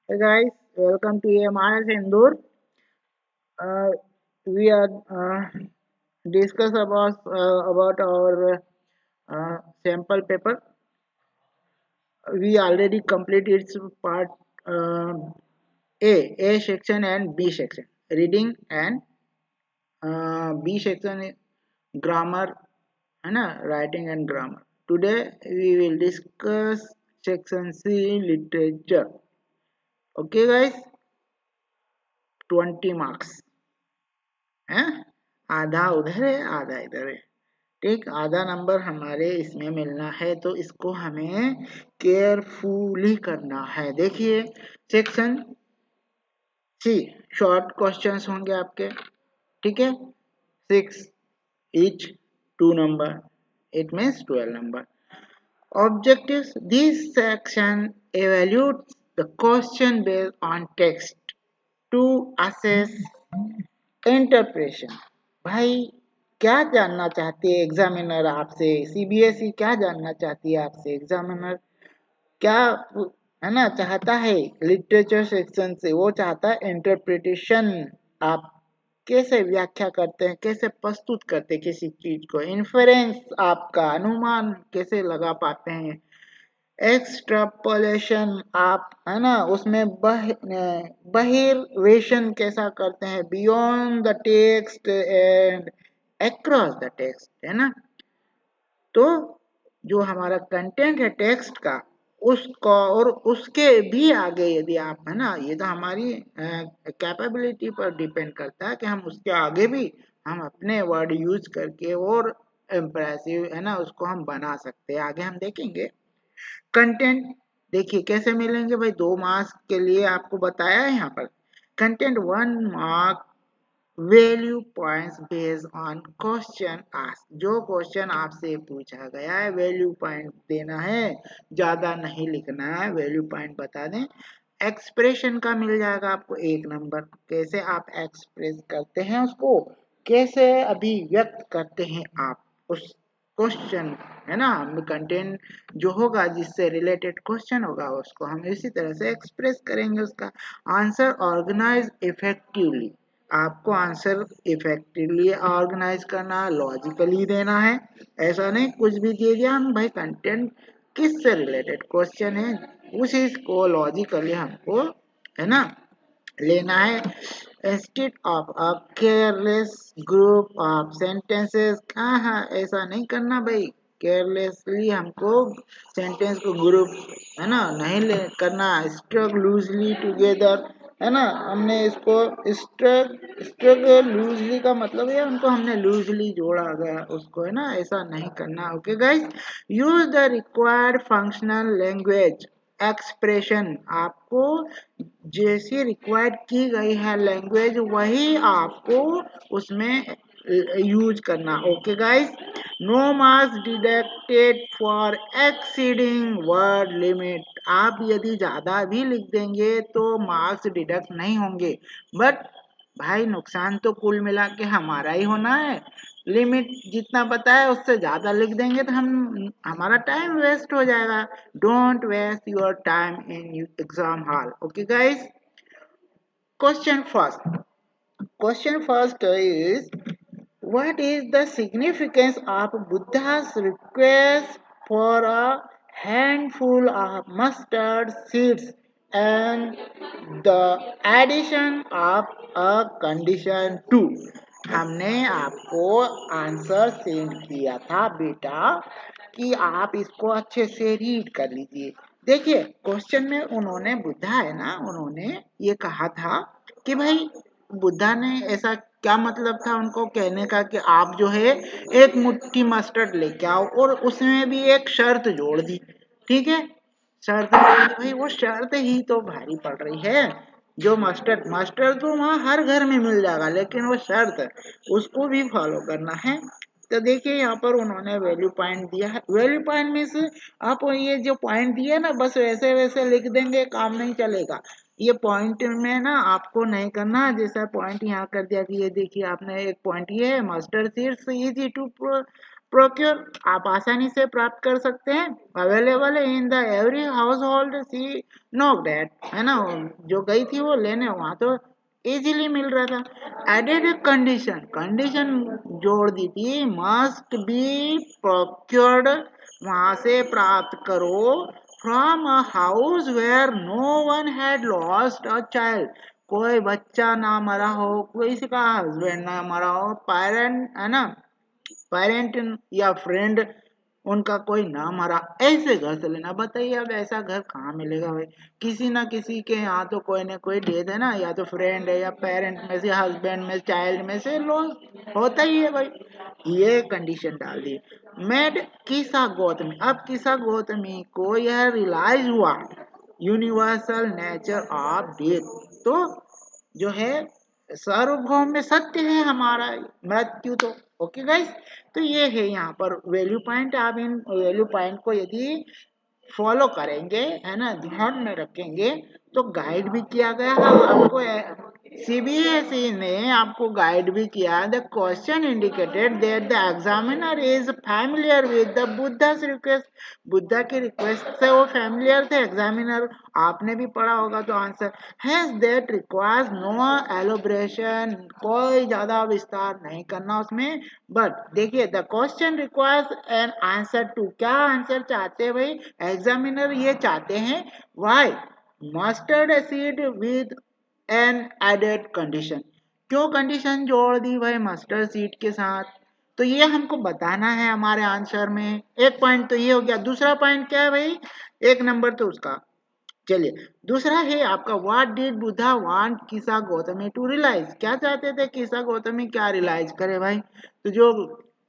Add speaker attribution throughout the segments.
Speaker 1: Hey guys, welcome to AMRS Indoor. Uh, we are discuss about our sample paper. We already completed its part um A section and B section, reading and B section grammar, है ना, writing and grammar. Today we will discuss section C literature. Okay guys, 20 marks. है, आधा उधर है आधा इधर है। ठीक, आधा नंबर हमारे इसमें मिलना है तो इसको हमें केयरफुली करना है। देखिए सेक्शन सी, शॉर्ट क्वेश्चंस होंगे आपके। ठीक है, 6 each, 2 number, it means 12 number. Objectives: this section evaluates the question based on text to assess interpretation. भाई क्या जानना चाहते हैं एग्जामिनर आपसे, सीबीएसई क्या जानना चाहती है आपसे एग्जामिनर, क्या है ना चाहता है लिटरेचर सेक्शन से, वो चाहता है इंटरप्रिटेशन। आप कैसे व्याख्या करते हैं, कैसे प्रस्तुत करते हैं किसी चीज को, इन्फरेंस आपका अनुमान कैसे लगा पाते हैं, एक्सट्रापोलेशन आप है ना उसमें बहिर्वेशन कैसा करते हैं, beyond the text and across the text, है ना। तो जो हमारा कंटेंट है टेक्स्ट का, उसको और उसके भी आगे यदि आप है ना, ये तो हमारी कैपेबिलिटी पर डिपेंड करता है कि हम उसके आगे भी हम अपने वर्ड यूज करके और इम्प्रेसिव है ना उसको हम बना सकते हैं। आगे हम देखेंगे कंटेंट। देखिए कैसे मिलेंगे भाई, 2 मार्क्स के लिए आपको बताया है यहाँ पर। Content 1 mark, value points based on question ask. जो क्वेश्चन आपसे पूछा गया है वैल्यू पॉइंट देना है, ज्यादा नहीं लिखना है, वैल्यू पॉइंट बता दें। एक्सप्रेशन का मिल जाएगा आपको 1 नंबर, कैसे आप एक्सप्रेस करते हैं उसको, कैसे अभिव्यक्त करते हैं आप उस क्वेश्चन, है ना। हम कंटेंट जो होगा जिससे रिलेटेड क्वेश्चन होगा उसको हम इसी तरह से एक्सप्रेस करेंगे उसका। आंसर ऑर्गेनाइज इफेक्टिवली, आपको आंसर इफेक्टिवली ऑर्गेनाइज करना, लॉजिकली देना है। ऐसा नहीं कुछ भी दे दिया हम, भाई कंटेंट किससे रिलेटेड क्वेश्चन है उस चीज को लॉजिकली हमको है ना लेना है। Instead of a careless group of sentences, हाँ ऐसा नहीं करना भाई, केयरलेसली हमको सेंटेंस को ग्रुप है ना नहीं ले करना। स्ट्रक लूजली टुगेदर, है ना, हमने इसको स्ट्रक लूजली का मतलब है उनको हमने लूजली जोड़ा गया उसको, है ना, ऐसा नहीं करना। Okay guys, use the required functional language expression, आपको जैसी रिक्वायर्ड की गई है लैंग्वेज वही आपको उसमें यूज करना। Okay guys, no marks deducted for exceeding word limit. आप यदि ज्यादा भी लिख देंगे तो मार्क्स डिडक्ट नहीं होंगे, बट भाई नुकसान तो कुल मिला के हमारा ही होना है। लिमिट जितना पता है उससे ज्यादा लिख देंगे तो हम हमारा टाइम वेस्ट हो जाएगा। Don't waste your time in exam hall. Okay guys, question first, question first is, what is the significance of Buddha's request for a handful of mustard seeds and the addition of a condition to? हमने आपको answer send किया था बेटा कि आप इसको अच्छे से रीड कर लीजिए। देखिए क्वेश्चन में उन्होंने बुद्धा है ना, उन्होंने ये कहा था कि भाई बुद्धा ने ऐसा क्या मतलब था उनको कहने का कि आप जो है एक मुट्ठी मस्टर्ड लेके आओ, और उसमें भी एक शर्त जोड़ दी। ठीक है, शर्त जोड़ दी भाई, वो शर्त ही तो भारी पड़ रही है। जो मस्टर्ड मस्टर्ड तो वहाँ हर घर में मिल जाएगा, लेकिन वो शर्त उसको भी फॉलो करना है। तो देखिए यहाँ पर उन्होंने वैल्यू पॉइंट दिया है। वैल्यू पॉइंट मीन्स आप ये जो पॉइंट दिए ना बस वैसे वैसे लिख देंगे काम नहीं चलेगा। ये पॉइंट में ना आपको नहीं करना, जैसा पॉइंट यहाँ कर दिया कि ये देखिए आपने एक पॉइंट ये है, mustard seeds easy to procure आप आसानी से प्राप्त कर सकते हैं, available in the every household, see no death, है ना, जो गई थी वो लेने वहां तो इजीली मिल रहा था। एडेड कंडीशन, कंडीशन जोड़ दी थी, मस्ट बी प्रोक्योर्ड, वहां से प्राप्त करो, from a house where no one had lost a child, कोई बच्चा ना मरा हो, किसी का हस्बैंड ना मरा हो, पेरेंट है ना, पेरेंट या फ्रेंड उनका कोई ना मरा, ऐसे घर से लेना। बताइए अब ऐसा घर कहाँ मिलेगा भाई, किसी ना किसी के यहाँ तो कोई ना कोई डेथ है ना, या तो फ्रेंड है या पेरेंट में से, हस्बैंड में, चाइल्ड में से लॉस होता ही है भाई। ये कंडीशन डाल दी। मेड किसा गौतमी, अब किसा गौतमी को यह रियलाइज हुआ यूनिवर्सल नेचर ऑफ डेथ, तो जो है सार्वभौम में सत्य है हमारा मृत्यु तो। ओके गाइस, तो ये है यहाँ पर वैल्यू पॉइंट। आप इन वैल्यू पॉइंट को यदि फॉलो करेंगे, है ना, ध्यान में रखेंगे, तो गाइड भी किया गया है आपको, सीबीएसई ने आपको गाइड भी किया। The question indicated that the examiner is familiar with the Buddha's request, Buddha की रिक्वेस्ट से वो फैमिलियर थे एग्जामिनर, आपने भी पढ़ा होगा तो answer has that requires no elaboration, कोई ज्यादा विस्तार नहीं करना उसमें। बट देखिए the question requires an answer to, क्या आंसर चाहते हैं भाई एग्जामिनर, ये चाहते हैं why mustard seed with an added condition, क्यों कंडीशन जोड़ दी भाई मस्टर्ड सीड के साथ, तो ये हमको बताना है हमारे आंसर में। एक पॉइंट तो ये हो गया। दूसरा पॉइंट क्या है भाई, एक नंबर तो उसका, चलिए दूसरा है आपका, व्हाट डिड बुद्धा वांट किसा गौतमी टू रियलाइज, क्या चाहते थे किसा गौतमी क्या रियलाइज करे भाई, तो जो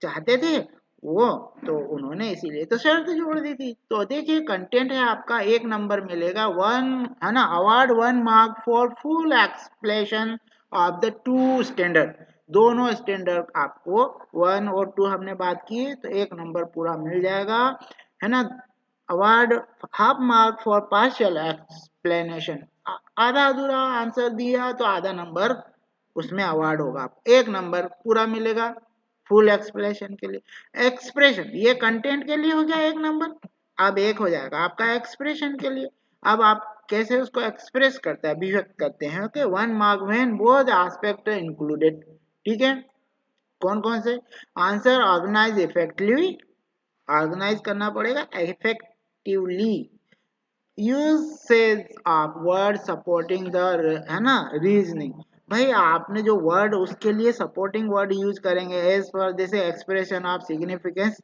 Speaker 1: चाहते थे वो, तो उन्होंने इसीलिए तो शर्त जोड़ दी थी। तो देखिए कंटेंट है आपका, एक नंबर मिलेगा, वन, है ना, award 1 mark for full explanation of the two standard, दोनों स्टैंडर्ड आपको 1 और 2 हमने बात की, तो एक नंबर पूरा मिल जाएगा, है ना। Award 1/2 mark for partial explanation, आधा अधूरा आंसर दिया तो आधा नंबर उसमें अवार्ड होगा, एक नंबर पूरा मिलेगा फुल एक्सप्लेनेशन के लिए। एक्सप्रेशन, ये कंटेंट के लिए हो गया एक नंबर, अब एक हो जाएगा आपका एक्सप्रेशन के लिए। अब आप कैसे उसको एक्सप्रेस करते हैं, अभिव्यक्त करते हैं, okay, 1 mark when both aspect included, ठीक है, कौन कौन से, आंसर ऑर्गेनाइज इफेक्टिवली, ऑर्गेनाइज करना पड़ेगा effectively, usage of word supporting the, है ना, रीजनिंग, भाई आपने जो वर्ड उसके लिए सपोर्टिंग वर्ड यूज करेंगे, एज पर जैसे एक्सप्रेशन ऑफ सिग्निफिकेंस,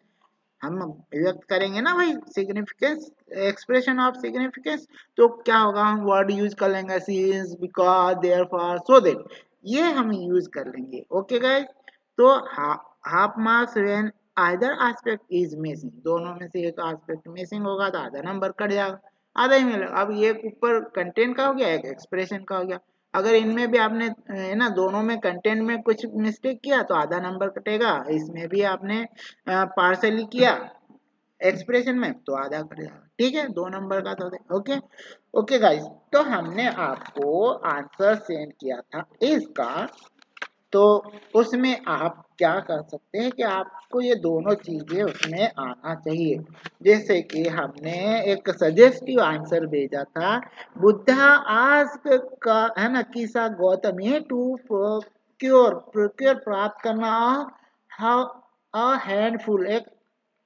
Speaker 1: हम व्यक्त करेंगे ना भाई सिग्निफिकेंस, एक्सप्रेशन ऑफ सिग्निफिकेंस, तो क्या होगा, हम वर्ड यूज कर लेंगे since, because, therefore, so that, ये हम यूज कर लेंगे। ओके गाइस, तो half marks when either aspect is missing, दोनों में से एक एस्पेक्ट मिसिंग होगा तो आधा नंबर कट जाएगा, आधा ही मिलेगा। अब ये ऊपर कंटेंट का हो गया, एक एक्सप्रेशन का हो गया, अगर इनमें भी आपने, है ना, दोनों में कंटेंट में कुछ मिस्टेक किया तो आधा नंबर कटेगा, इसमें भी आपने पार्सली किया एक्सप्रेशन में तो आधा कर जाएगा, ठीक है, 2 नंबर का तो ओके। ओके गाइस, तो हमने आपको आंसर सेंड किया था इसका, तो उसमें आप क्या कर सकते हैं कि आपको ये दोनों चीजें उसमें आना चाहिए। जैसे कि हमने एक सजेस्टिव आंसर भेजा था, बुद्धा आस्क का, है ना, किसा गौतमी टू प्रोक्योर, प्रोक्योर प्राप्त करना, हाउ अ हैंडफुल, एक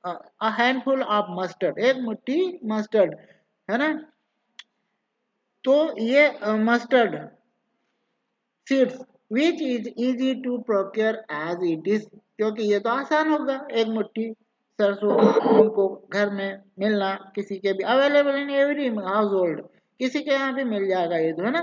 Speaker 1: अ हैंडफुल ऑफ मस्टर्ड, एक मुट्ठी मस्टर्ड, है ना, तो ये mustard seeds which is easy to procure as it is, क्योंकि ये तो आसान होगा, एक मुट्ठी सरसों उनको घर में मिलना, किसी के भी available in every house hold, किसी के यहाँ भी मिल जाएगा ये तो, है ना।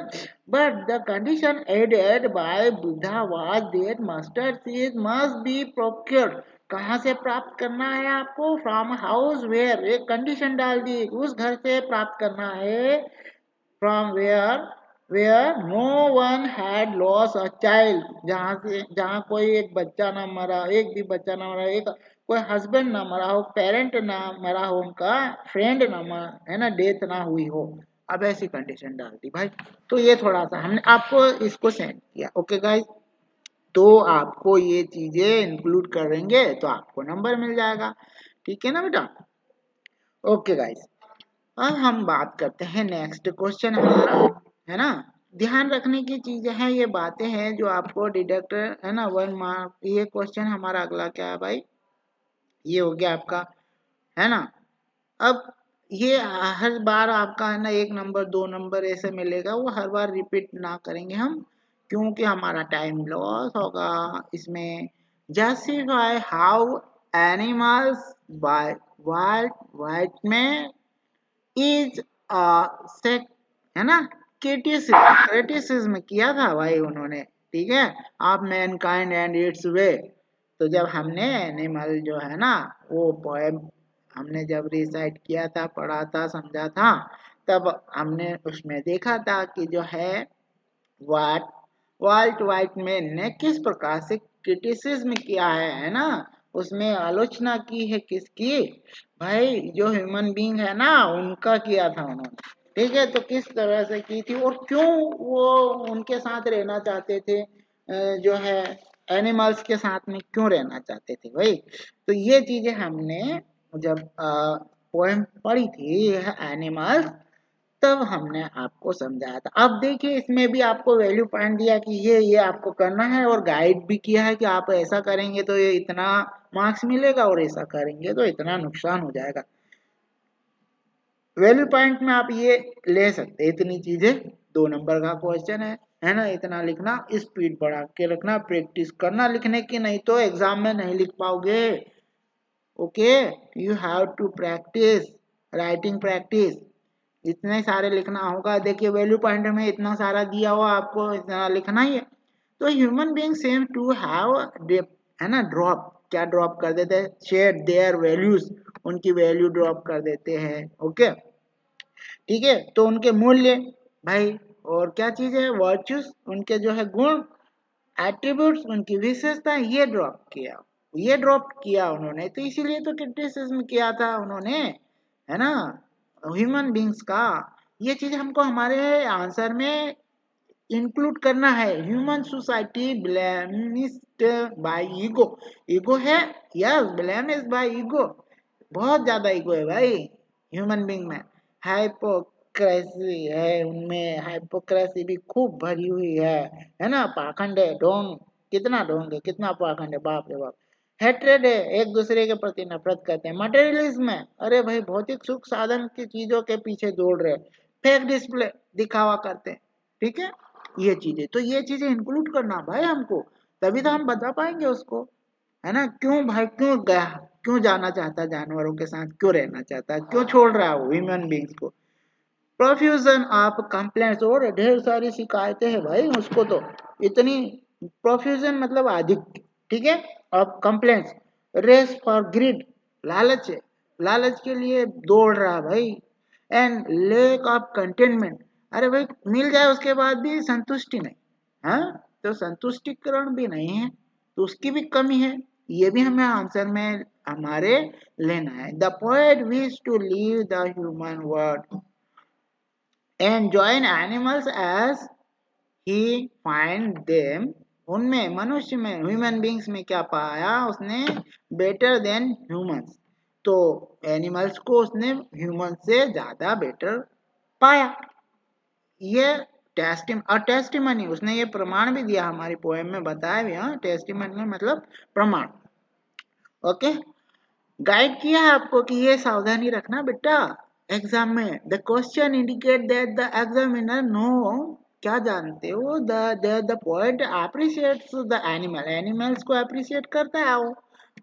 Speaker 1: But the condition added by Buddha was that mustard seed must be procured, कहाँ से प्राप्त करना है आपको, फ्रॉम हाउस वेयर, एक कंडीशन डाल दी, उस घर से प्राप्त करना है, from where no one had loss a child, जहाँ से, जहाँ कोई एक बच्चा ना मरा, एक भी बच्चा ना मरा, एक कोई हस्बैंड ना मरा हो, पेरेंट ना मरा हो उनका, फ्रेंड ना मरा, है ना, डेथ ना हुई हो, अब ऐसी कंडीशन डाल दी भाई। तो ये थोड़ा सा हमने आपको इसको सेंड किया, ओके गाइस। तो आपको ये चीजें इंक्लूड करेंगे तो आपको नंबर मिल जाएगा। ठीक है ना बेटा। ओके गाइस, अब हम बात करते हैं नेक्स्ट क्वेश्चन हमारा, है ना। ध्यान रखने की चीजें हैं, ये बातें हैं जो आपको डिडक्ट, है ना, 1 मार्क। ये क्वेश्चन हमारा अगला क्या है भाई, ये हो गया आपका, है ना। अब ये हर बार आपका, है ना, 1 नंबर 2 नंबर ऐसे मिलेगा, वो हर बार रिपीट ना करेंगे हम, क्योंकि हमारा टाइम लॉस होगा इसमें। Justify how animals by white white में इज अ सेट, है ना, क्रिटिसिज्म किया था भाई उन्होंने। ठीक है, आप मैनकाइंड एंड इट्स वे। तो जब हमने एनिमल जो है ना, वो पोएम हमने जब रिसाइट किया था, पढ़ा था, समझा था, तब हमने उसमें देखा था कि जो है वाट वाल्ट वाइटमैन ने किस प्रकार से क्रिटिसिज्म किया है ना, उसमें आलोचना की है किसकी, भाई जो ह्यूमन बीइंग है ना उनका किया था उन्होंने। ठीक है, तो किस तरह से की थी और क्यों वो उनके साथ रहना चाहते थे, जो है एनिमल्स के साथ में क्यों रहना चाहते थे भाई। तो ये चीजें हमने जब पोएम पढ़ी थी एनिमल्स, तब हमने आपको समझाया था। अब देखिए इसमें भी आपको वैल्यू पॉइंट दिया कि ये आपको करना है, और गाइड भी किया है कि आप ऐसा करेंगे तो ये इतना मार्क्स मिलेगा और ऐसा करेंगे तो इतना नुकसान हो जाएगा। वैल्यू पॉइंट में आप ये ले सकते हैं, इतनी चीजें, 2 नंबर का क्वेश्चन है ना, इतना लिखना, स्पीड बढ़ा के रखना, प्रैक्टिस करना लिखने की, नहीं तो एग्जाम में नहीं लिख पाओगे। Okay, you have to practise, writing practice, इतने सारे लिखना होगा। देखिए वैल्यू पॉइंट में इतना सारा दिया हुआ, आपको इतना लिखना ही है। तो human being same to have, है ना, ड्रॉप, क्या ड्रॉप कर देते हैं, शेयर देयर वैल्यूज, उनकी वैल्यू ड्रॉप कर देते हैं। ओके, ठीक है, तो उनके मूल्य भाई, और क्या चीज है, वर्च्यूज, उनके जो है गुण, एट्रीब्यूट्स, उनकी विशेषता, ये ड्रॉप किया उन्होंने, तो इसीलिए तो क्रिटिसिज्म किया था उन्होंने, है ना, ह्यूमन बींग्स का। ये चीज हमको हमारे आंसर में इंक्लूड करना है। Human society blemished by ego, ego है, यस, ब्लेमिस्ड बाय ईगो, बहुत ज्यादा ईगो है भाई ह्यूमन बींग में। हाइपोक्रेसी है उनमें, हाइपोक्रेसी भी खूब भरी हुई है ना, पाखंड है, ढोंग, कितना ढोंग है, कितना पाखंड है, बाप रे बाप। हेट्रेड है, एक दूसरे के प्रति नफरत करते हैं। मटेरियलिज्म है, अरे भाई भौतिक सुख साधन की चीजों के पीछे दौड़ रहे, फेक डिस्प्ले, दिखावा करते हैं। ठीक है, ये चीजें, तो ये चीजें इंक्लूड करना भाई हमको, तभी तो हम बता पाएंगे उसको, है ना। क्यों भाई, क्यों गया, क्यों जाना चाहता है जानवरों के साथ, क्यों रहना चाहता है, क्यों छोड़ रहा है वो ह्यूमन बींग्स को। प्रोफ्यूजन ऑफ कंप्लेंट्स, और ढेर सारी शिकायतें हैं भाई उसको तो, इतनी, प्रोफ्यूजन मतलब अधिक, ठीक है, of complaints, race for greed, लालच है, लालच के लिए दौड़ रहा है भाई, एंड लेक ऑफ कंटेनमेंट, अरे भाई मिल जाए उसके बाद भी संतुष्टि नहीं, हाँ, तो संतुष्टिकरण भी नहीं है, तो उसकी भी कमी है। ये भी हमें आंसर में हमारे लेना है। The poet wish to leave the human world and join animals as he find them, उनमें, मनुष्य में, ह्यूमन बींग्स में क्या पाया उसने, बेटर देन ह्यूमंस, तो एनिमल्स को उसने ह्यूमन से ज्यादा बेटर पाया। ये टेस्टिमनी, उसने ये प्रमाण भी दिया, हमारी पोएम में बताया भी, हाँ, टेस्टिमनी मतलब प्रमाण। ओके, गाइड किया है आपको कि ये सावधानी रखना बेटा एग्जाम में। The question indicate that the examiner know, क्या जानते हो, the poet appreciates the animal, animals को अप्रिशिएट करता है वो।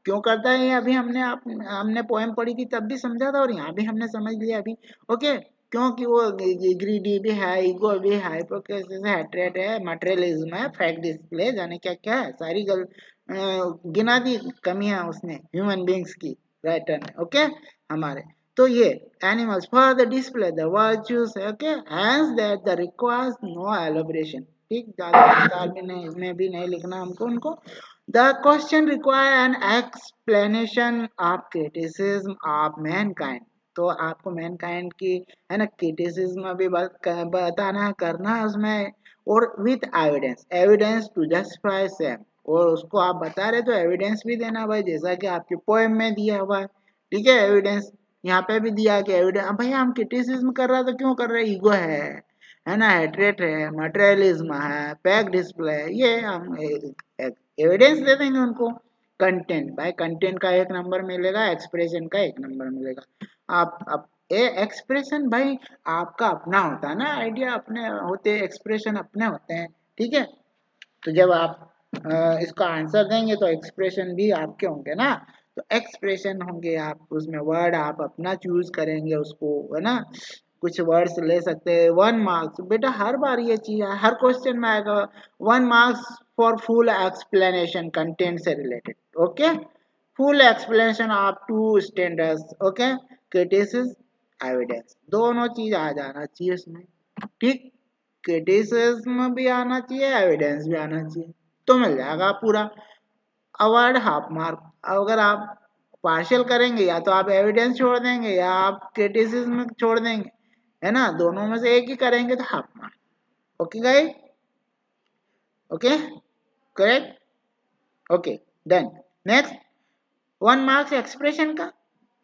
Speaker 1: क्यों करता है ये अभी हमने पोएम पढ़ी थी तब भी समझा था, और यहाँ भी हमने समझ लिया अभी। ओके, क्योंकि वो ग्रीडी भी है, ईगो भी है, हाइपोक्रेसी है, हेट्रेड है, मटेरियलिज्म है, फैक्ट डिस्प्ले, जाने क्या क्या है, सारी गिना दी कमियां उसने ह्यूमन बींग्स की, राइटर ने। ओके, हमारे, तो ये animals for the display the virtues, okay, hence that the requires no elaboration, ठीक, ज्यादा विस्तार भी नहीं, इसमें भी नहीं लिखना हमको उनको। The question require an explanation of criticism of Mankind, तो आपको मैनकाइंड की, है ना, क्रिटिसिज्म भी बताना करना है उसमें, और with evidence, evidence to justify same, और उसको आप बता रहे तो एविडेंस भी देना भाई, जैसा कि आपके पोएम में दिया हुआ है। ठीक है, एविडेंस यहाँ पे भी दिया कि एविडेंस। भाई हम क्रिटिसिज्म कर रहा तो क्यों कर रहे, ईगो है ना, हेट्रेट है, मटेरियलिज्म है, पैक डिस्प्ले, ये हम एविडेंस दे देंगे उनको। कंटेंट भाई, कंटेंट का 1 नंबर मिलेगा, एक्सप्रेशन का 1 नंबर मिलेगा। आप एक्सप्रेशन भाई आपका अपना होता है ना, आइडिया अपने होते, एक्सप्रेशन अपने होते हैं। ठीक है, तो जब आप इसका आंसर देंगे तो एक्सप्रेशन भी आपके होंगे ना, तो एक्सप्रेशन होंगे, आप उसमें वर्ड आप अपना चूज करेंगे उसको, है ना। कुछ वर्ड्स ले सकते हैं। 1 मार्क्स बेटा, हर बार ये चीज हर क्वेश्चन में आएगा, 1 marks for full explanation content से related. Okay, full explanation of 2 standards. Okay, criticism evidence दोनों चीज आ जाना चाहिए इसमें। ठीक, क्रिटिसिज्म भी आना चाहिए, एविडेंस भी आना चाहिए, तो मिल जाएगा पूरा अवार्ड हाफ मार्क। अगर आप पार्शियल करेंगे, या तो आप एविडेंस छोड़ देंगे या आप क्रिटिसिज्म छोड़ देंगे, है ना, दोनों में से एक ही करेंगे तो half mark. Okay guys, okay, correct, okay, done. Next, 1 marks expression का।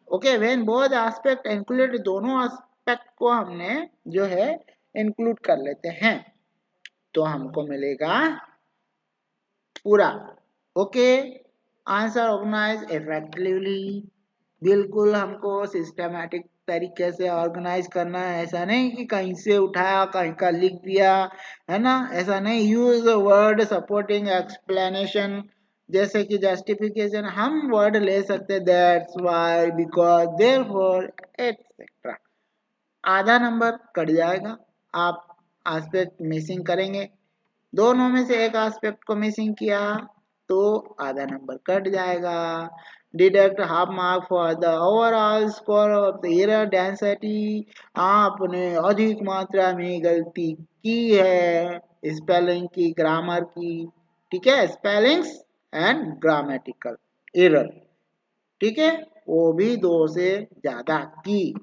Speaker 1: Okay, when both aspect include, दोनों एस्पेक्ट को हमने जो है इंक्लूड कर लेते हैं तो हमको मिलेगा पूरा। ओके, आंसर ऑर्गेनाइज इफेक्टिवली, बिल्कुल हमको सिस्टमैटिक तरीके से ऑर्गेनाइज करना है। ऐसा नहीं कि कहीं से उठाया कहीं का लिख दिया, है ना, ऐसा नहीं। यूज वर्ड सपोर्टिंग एक्सप्लेनेशन, जैसे कि जस्टिफिकेशन हम वर्ड ले सकते, that's why, because, therefore, etcetera. आधा नंबर कट जाएगा, आप एस्पेक्ट मिसिंग करेंगे, दोनों में से एक एस्पेक्ट को मिसिंग किया तो आधा नंबर कट जाएगा। Deduct half mark for the overall score of the error density, आपने अधिक मात्रा में गलती की है, स्पेलिंग की, ग्रामर की। ठीक है, स्पेलिंग्स एंड ग्रामेटिकल एरर, ठीक है, वो भी 2 से ज्यादा की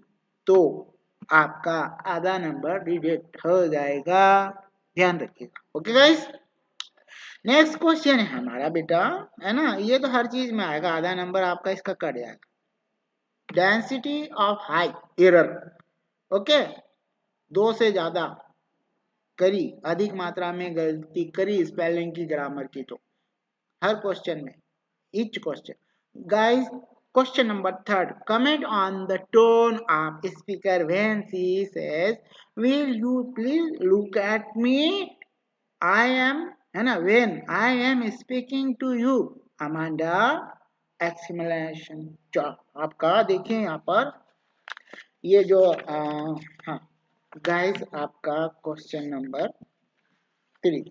Speaker 1: तो आपका आधा नंबर डिडक्ट हो जाएगा, ध्यान रखिएगा। ओके गाइस, नेक्स्ट क्वेश्चन है हमारा बेटा, है ना, ये तो हर चीज में आएगा, आधा नंबर आपका इसका कट जाएगा। Density of high error, okay, 2 से ज्यादा करी, अधिक मात्रा में गलती करी स्पेलिंग की, ग्रामर की, तो हर क्वेश्चन में, each question. Guys, question number 3. Comment on the tone of speaker when she says, "Will you please look at me? I am," है ना, when I am speaking to you, Amanda! Exclamation. आपका देखिए यहाँ पर ये जो हाँ गाइस, आपका क्वेश्चन नंबर 3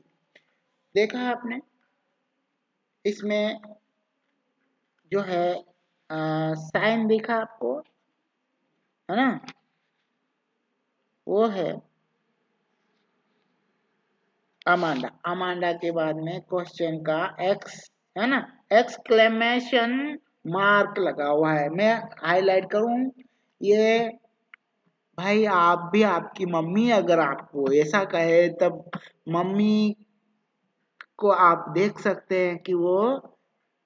Speaker 1: देखा आपने, इसमें जो है साइन देखा आपको, है ना, वो है अमांडा। अमांडा के बाद में क्वेश्चन का एक्स, है ना, एक्सक्लेमेशन मार्क लगा हुआ है, मैं हाईलाइट करूं ये। भाई आप भी, आपकी मम्मी अगर आपको ऐसा कहे तब मम्मी को आप देख सकते हैं कि वो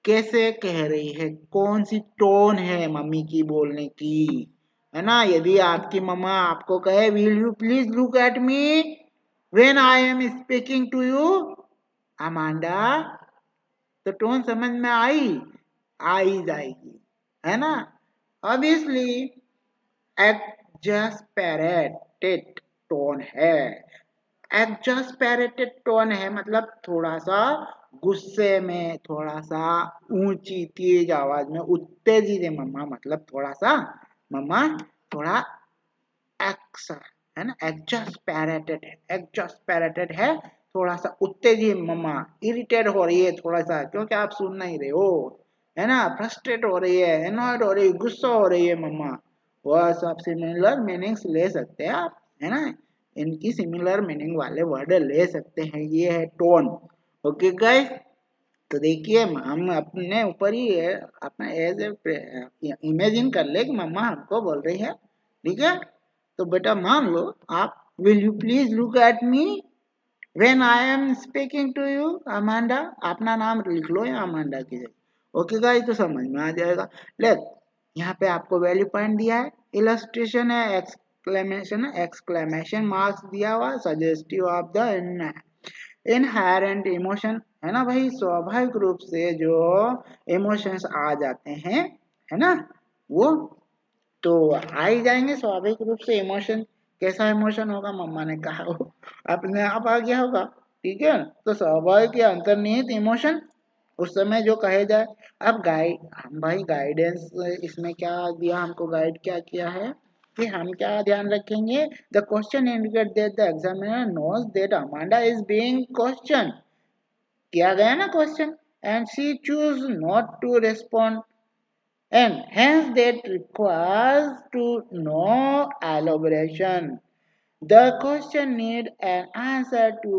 Speaker 1: कैसे कह रही है, कौन सी टोन है मम्मी की बोलने की, है ना। यदि आपकी मम्मा आपको कहे, will you please look at me when I am speaking to you Amanda, तो टोन समझ में आई, आ ही जाएगी, है ना। ऑब्वियसली एग्जैस्पेरेटेड टोन है, एग्जैस्पेरेटेड टोन है मतलब थोड़ा सा गुस्से में, थोड़ा सा ऊंची तेज आवाज में, उत्तेजित है मम्मा, मतलब थोड़ा सा मम्मा थोड़ा एक्सा, है ना, एग्जैस्पेरेटेड है, एग्जैस्पेरेटेड है, थोड़ा सा उत्तेजित मम्मा, इरिटेट हो रही है थोड़ा सा क्योंकि आप सुन नहीं रहे हो, है ना, फ्रस्ट्रेट हो रही है, एनॉयड हो रही है, गुस्सा हो रही है मम्मा। वह सब सिमिलर मीनिंग्स ले सकते हैं आप, है ना, इनकी सिमिलर मीनिंग वाले वर्ड ले सकते हैं, ये है टोन। ओके गाइस, तो देखिए हम अपने ऊपर ही अपना एज ए इमेजिन कर ले कि मम्मा हमको बोल रही है, ठीक है। तो बेटा मान लो आप, will you please look at me, when I am speaking to you Amanda, अपना नाम लिख लो या अमांडा की जगह। ओके गाइस, तो समझ में आ जाएगा। लेट यहाँ पे आपको वैल्यू पॉइंट दिया है, इलस्ट्रेशन है, एक्सक्लेमेशन मार्क्स दिया हुआ, suggestive of the inherent emotion, है ना भाई, स्वाभाविक रूप से जो इमोशंस आ जाते हैं, है ना, वो तो आ ही जाएंगे स्वाभाविक रूप से इमोशन। कैसा इमोशन होगा, मम्मा ने कहा वो अपने आप आ गया होगा। ठीक है, तो स्वाभाविक या अंतर्निहित इमोशन उस समय जो कहे जाए। अब गाइड, हम भाई गाइडेंस इसमें क्या दिया, हमको गाइड क्या किया है कि हम क्या ध्यान रखेंगे, the question indicate that the examiner knows that Amanda is being question, किया गया ना question, and she choose not to respond, and hence that requires to no elaboration. The question need an answer to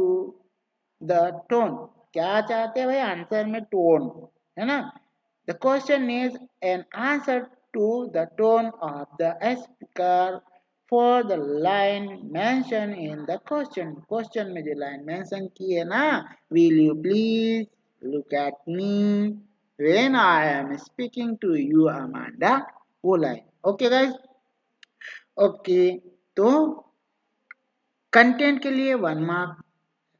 Speaker 1: the tone. क्या चाहते हैं भाई answer में, tone, है ना। The question needs an answer to the tone of the speaker for the line mentioned in the question. Question में जो line mention की है ना, will you please look at me when I am speaking to you Amanda, वो line। Okay guys, okay, तो content के लिए 1 mark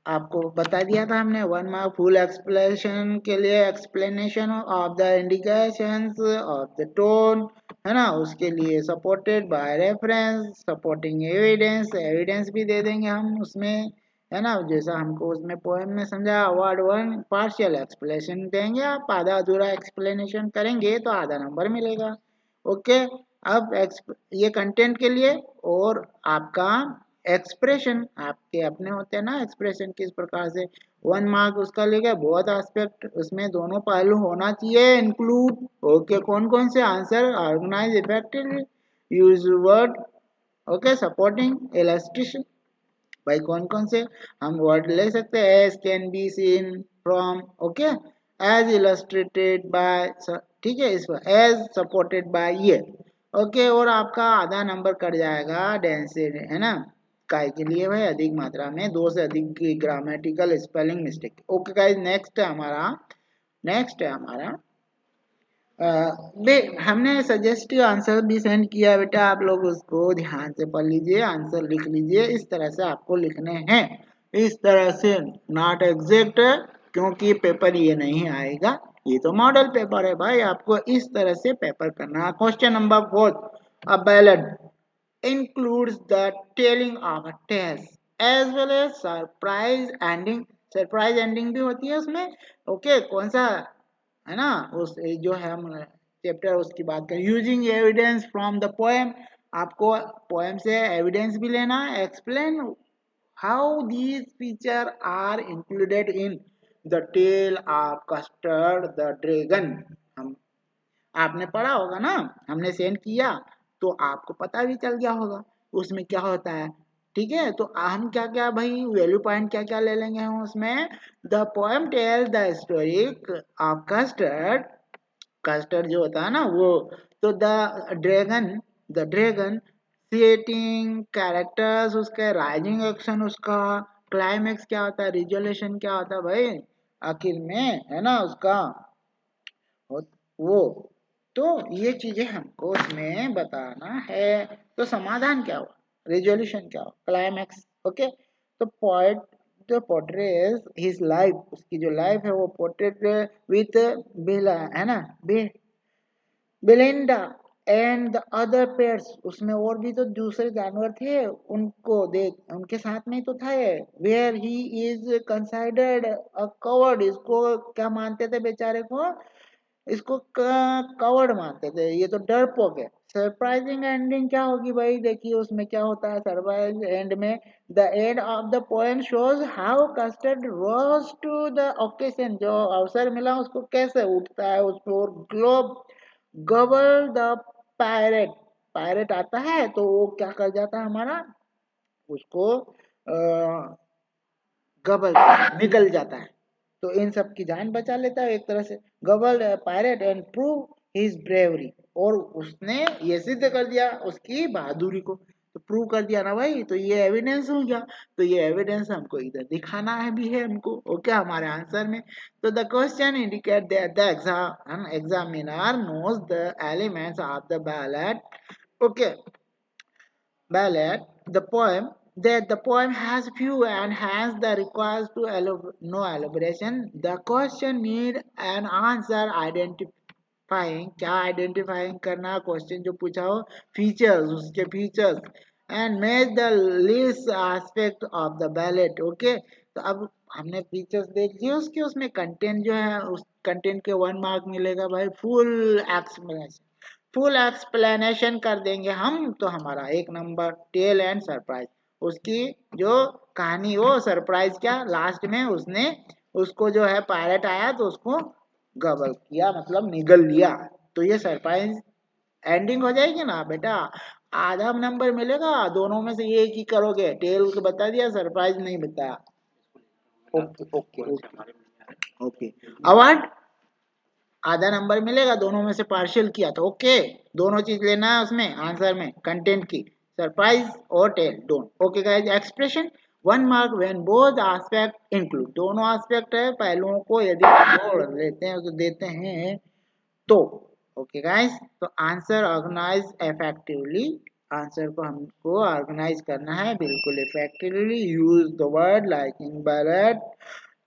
Speaker 1: आपको बता दिया था हमने, 1 मार्क। फुल एक्सप्लेनेशन के लिए explanation of the indications of the tone, है ना, उसके लिए supported by reference, supporting evidence, evidence भी दे देंगे हम उसमें, है ना, जैसा हमको उसमें पोएम में समझा। अवार्ड 1 पार्शियल एक्सप्लेनेशन देंगे, आप आधा अधूरा एक्सप्लेनेशन करेंगे तो आधा नंबर मिलेगा। ओके, अब ये कंटेंट के लिए, और आपका एक्सप्रेशन आपके अपने होते हैं ना, एक्सप्रेशन किस प्रकार से, 1 मार्क उसका लेगा। बहुत एस्पेक्ट उसमें दोनों पहलू होना चाहिए इंक्लूड। ओके, कौन कौन से answer, organise effectively, use word, okay, supporting illustration, भाई कौन कौन से हम वर्ड ले सकते हैं, as can be seen from, okay, as illustrated by, ठीक है, इस पर एज सपोर्टेड बाय ये, ओके। और आपका आधा नंबर कट जाएगा डेंसिटी, है ना, काय के लिए भाई, अधिक मात्रा में 2 से अधिक की grammatical spelling mistake. Okay guys, next है हमारा हमने सजेस्टिव आंसर भी सेंड किया बेटा, आप लोग उसको ध्यान से पढ़ लीजिए, आंसर लिख लीजिए, इस तरह से आपको लिखने हैं, इस तरह से, नॉट एग्जैक्ट, क्योंकि पेपर ये नहीं आएगा, ये तो मॉडल पेपर है भाई, आपको इस तरह से पेपर करना है। Question number 4, a ballad includes the telling of a tale as well as surprise ending, surprise ending भी होती है उसमें। ओके, कौन सा, है ना, उस जो है हम चैप्टर उसकी बात करें, using evidence from the poem, आपको पोएम से एविडेंस भी लेना है, explain how these feature are included in the tale of Custard the dragon. हम आपने पढ़ा होगा ना, हमने सेंड किया तो आपको पता भी चल गया होगा उसमें क्या होता है। ठीक है, तो हम क्या क्या भाई वैल्यू पॉइंट क्या क्या ले लेंगे हम उसमें, the poem tells the story of custard, custard जो होता है ना वो, तो द ड्रैगन सेटिंग कैरेक्टर्स, उसके राइजिंग एक्शन, उसका क्लाइमेक्स क्या होता है, रिजोल्यूशन क्या होता है भाई आखिर में, है ना, उसका वो, तो ये चीजें हमको उसमें बताना है। तो समाधान क्या हुआ, रेजोल्यूशन क्या हुआ, क्लाइमैक्स। ओके, तो पोएट जो पोर्ट्रेज हिज लाइफ, उसकी जो लाइफ है वो पोर्ट्रेट विथ बेला, है ना, Belinda and the other pairs, उसमें और भी तो दूसरे जानवर थे, उनको देख, उनके साथ में तो था ये, where he is considered a coward, इसको क्या मानते थे बेचारे को, इसको कवर्ड मानते थे, ये तो डरपोक है। सरप्राइजिंग एंडिंग क्या होगी भाई, देखिए उसमें क्या होता है सरप्राइज एंड में, the end of the poem shows how Custard rose to the occasion, जो अवसर मिला उसको कैसे उठता है उस पर, और ग्लोब गबल द पायरेट, पायरेट आता है तो वो क्या कर जाता है हमारा, उसको गबल, निकल जाता है, तो इन सब की जान बचा लेता है एक तरह से, gobble pirate and prove his bravery, और उसने ये सिद्ध कर दिया उसकी बहादुरी को। तो प्रूव कर दिया ना भाई, तो ये एविडेंस हो गया। तो ये एविडेंस हमको इधर दिखाना है भी है हमको, ओके, हमारे आंसर में। तो the question indicate that the examiner knows the elements of the ballad, okay, ballad, the poem, that the poem has few and hence the requires to no elaboration. The question need an answer identifying, क्या identifying करना, question जो पूछा हो, features, उसके features, and match the least aspect of the ballad, okay। तो अब हमने features देख लिए उसके, उसमें कंटेंट जो है, उस कंटेंट के 1 मार्क मिलेगा भाई, फुल एक्सप्लेनेशन, फुल एक्सप्लेनेशन कर देंगे हम तो हमारा 1 नंबर। टेल एंड सरप्राइज, उसकी जो कहानी हो, सरप्राइज क्या, लास्ट में उसने उसको जो है पायलट आया तो उसको गबल किया, मतलब निगल लिया, तो ये सरप्राइज एंडिंग हो जाएगी ना बेटा। आधा नंबर मिलेगा, दोनों में से एक ही करोगे, टेल को बता दिया, सरप्राइज नहीं बताया, ओके ओके ओके। अवार्ड आधा नंबर मिलेगा, दोनों में से पार्शियल किया तो ओके, दोनों चीज लेना है उसमें आंसर में, कंटेंट की, सरप्राइज और tale don't, okay guys. Expression 1 mark when both aspect include, दोनों एस्पेक्ट है पहलुओं को यदि जोड़ लेते हैं तो देते हैं तो, ओके गाइस। तो आंसर ऑर्गेनाइज इफेक्टिवली, आंसर को हमको ऑर्गेनाइज करना है बिल्कुल effectively, use the word like in ballad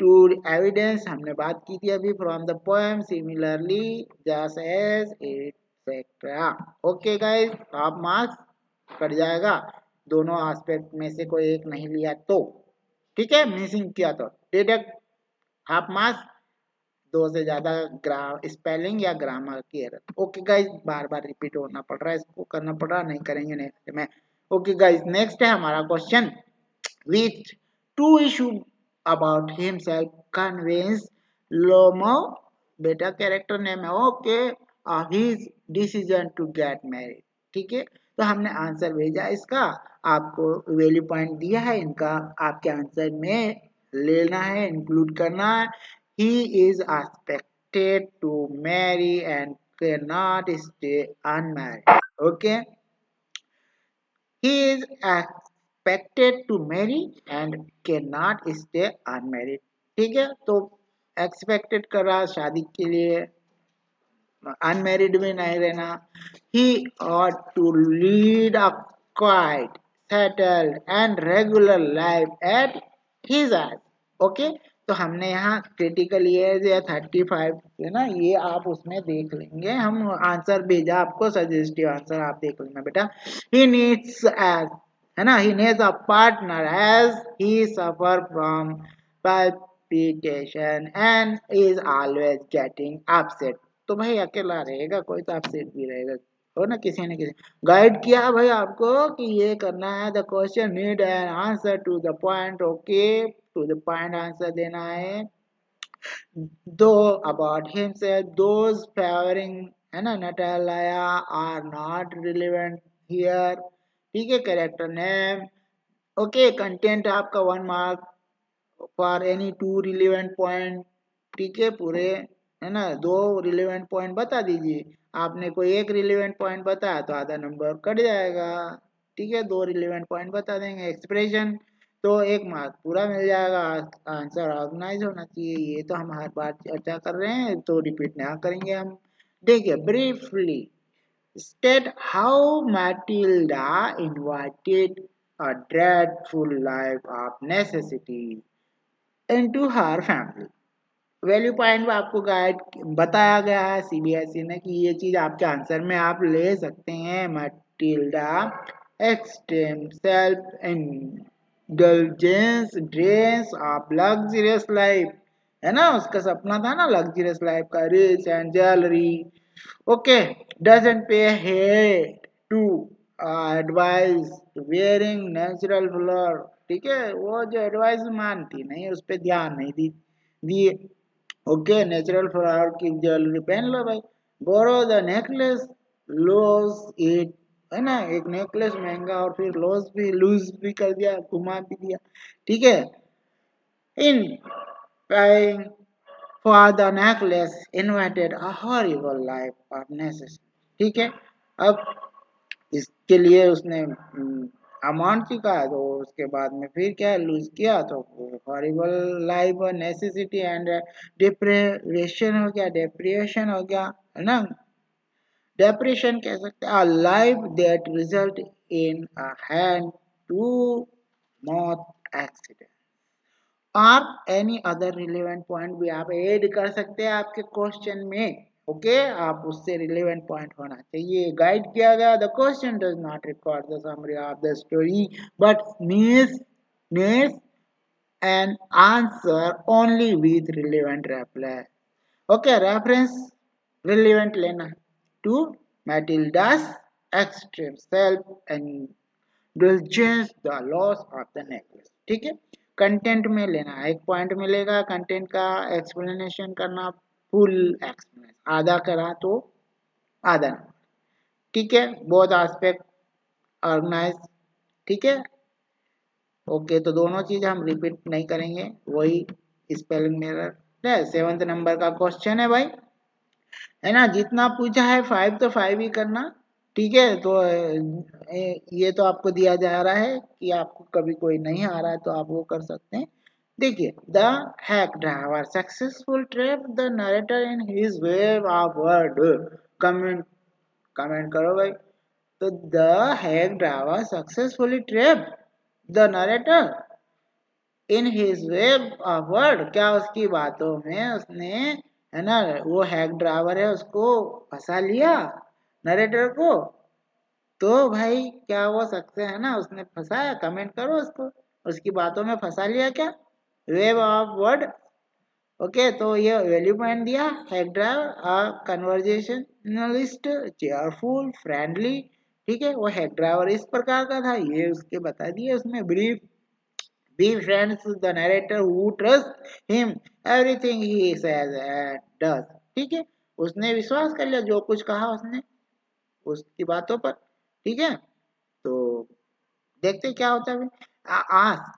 Speaker 1: to evidence, हमने बात की थी अभी, from the poem, similarly just as et cetera, okay guys. Half marks cut जाएगा, दोनों एस्पेक्ट में से कोई एक नहीं लिया तो, ठीक है, मिसिंग किया तो डिडक्ट हाफ मार्क्स, 2 से ज्यादा स्पेलिंग या ग्रामर की एरर, ओके गाइस। बार बार रिपीट होना पड़ रहा है, इसको करना पड़ रहा, नहीं करेंगे नेक्स्ट में, ओके गाइस। नेक्स्ट है हमारा question, which two issue about himself convince Lomo, बेटा कैरेक्टर नेम है, okay, his decision to get married, ठीक है। तो हमने आंसर भेजा इसका, आपको वैल्यू पॉइंट दिया है इनका, आपके आंसर में लेना है, इंक्लूड करना है। he is expected to marry and cannot stay unmarried, okay, he is expected to marry and cannot stay unmarried, ठीक है। तो एक्सपेक्टेड कर रहा शादी के लिए, अनमैरिड में नहीं रहना। he ought to lead a quiet, settled and regular life at his age, okay. तो हमने यहाँ क्रिटिकल एज या 35 है ना, ये आप उसमें देख लेंगे, हम आंसर भेजा आपको, सजेस्टिव आंसर आप देख लेना बेटा। he needs as, है ना, he needs a partner as he suffer from palpitation and is always getting upset, तो भाई अकेला रहेगा, कोई तो अपसेट भी रहेगा, हो ना, किसी न किसी गाइड किया भाई आपको कि ये करना है। The question need an answer to the point, okay, to the point answer देना है। दो अबाउट हिमसेल्फ, दोज फेवरिंग, है ना, Natalia are not relevant here, ठीक है। Character name, okay. कंटेंट आपका 1 mark for any 2 relevant point, ठीक है, पूरे, है ना, 2 रिलेवेंट पॉइंट बता दीजिए, आपने कोई एक रिलेवेंट पॉइंट बताया तो आधा नंबर कट जाएगा, ठीक है, 2 रिलेवेंट पॉइंट बता देंगे। एक्सप्रेशन तो 1 मार्क पूरा मिल जाएगा, आंसर ऑर्गेनाइज होना चाहिए, ये तो हम हर बार चर्चा कर रहे हैं तो रिपीट ना करेंगे हम। देखिए briefly state how Matilda invited a dreadful life of necessity into her family, value point आपको गाइड बताया गया है सीबीएसई ने कि ये चीज आपके आंसर में आप ले सकते हैं। Matilda extreme self indulgence dress of luxurious life, है ना, उसका सपना था ना लग्जरियस लाइफ का, rich and jewellery, okay, doesn't pay heed to advice wearing natural floor, ठीक है, वो जो एडवाइस मानती नहीं, उस पर ध्यान नहीं दी दिए, ओके, नेचुरल फ्लावर की ज्वेलरी पहन लो भाई। बोरो द नेकलेस लॉस इट, है ना, एक नेकलेस महंगा और फिर लॉस भी, लूज भी कर दिया, घुमा भी दिया, ठीक है। इन paying for the necklace invited a horrible life of necessity, ठीक है। अब इसके लिए उसने अमाउंट सीखा, तो उसके बाद में फिर क्या लूज किया, तो horrible life necessity and depression हो गया, डिप्रेशन हो गया, है ना। डिप्रेशन कह सकते हैं life that result in a hand to मौत एक्सीडेंट और एनी अदर रिलेवेंट पॉइंट भी आप ऐड कर सकते हैं आपके क्वेश्चन में। ओके आप उससे रिलेवेंट पॉइंट होना चाहिए। गाइड किया गया the question does not record the summary of the story but needs an answer only with relevant reply. Okay reference relevant लेना to Matilda's extreme self and diligence the loss of the necklace. ठीक है content में लेना एक point मिलेगा, content का explanation करना, full explanation, आधा करा तो आधा नंबर। ठीक है बोथ एस्पेक्ट ऑर्गेनाइज। ठीक है ओके तो दोनों चीज हम रिपीट नहीं करेंगे, वही स्पेलिंग एरर है। 7th नंबर का क्वेश्चन है भाई, है ना। जितना पूछा है 5 तो 5 ही करना। ठीक है तो ये तो आपको दिया जा रहा है कि आपको कभी कोई नहीं आ रहा है तो आप वो कर सकते हैं। देखिए the hack driver successful trip the narrator in his wave of word. Comment comment करो भाई। तो the hack driver successfully trip the narrator in his web of word. क्या उसकी बातों में उसने, है ना, वो हैक ड्राइवर है उसको फंसा लिया नरेटर को। तो भाई क्या वो सक्सेस है ना, उसने फंसाया, कमेंट करो उसको, उसकी बातों में फंसा लिया क्या, वेब ऑफ वर्ड। ओके तो ये वैल्यू पॉइंट दिया हैक ड्राइवर कन्वर्जेशनलिस्ट चेयरफुल फ्रेंडली। ठीक है वो हैक ड्राइवर इस प्रकार का था, ये उसके बता दिए उसमें brief. Be friends with the narrator who trusts him everything he says and does। ठीक है उसने विश्वास कर लिया जो कुछ कहा उसने उसकी बातों पर। ठीक है तो देखते क्या होता है।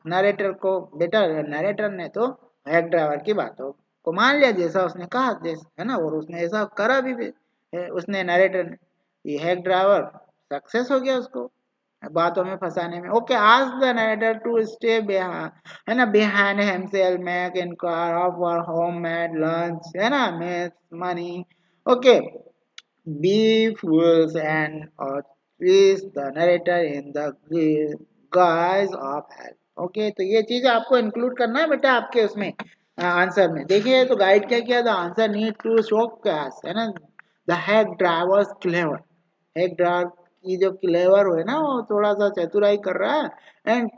Speaker 1: नरेटर को बेटा नरेटर ने तो हैक ड्राइवर की बातों को मान लिया जैसा उसने कहा जैसा, है ना, और उसने ऐसा करा भी उसने नरेटर ने, ये हैक ड्राइवर सक्सेस हो गया उसको बातों में फंसाने में। Okay ask the narrator to stay behind, है ना, behind himself make inquire of our homemade lunch, है ना, make money. Okay be fools and or twist the narrator in the guise of help। Okay तो ये चीज आपको include करना है बेटा आपके उसमें आंसर में। देखिए तो गाइड क्या किया, the answer need to showcase, है ना, the hack driver's clever. Hack driver की जो क्लेवर हो है ना वो थोड़ा सा चतुराई कर रहा है एंड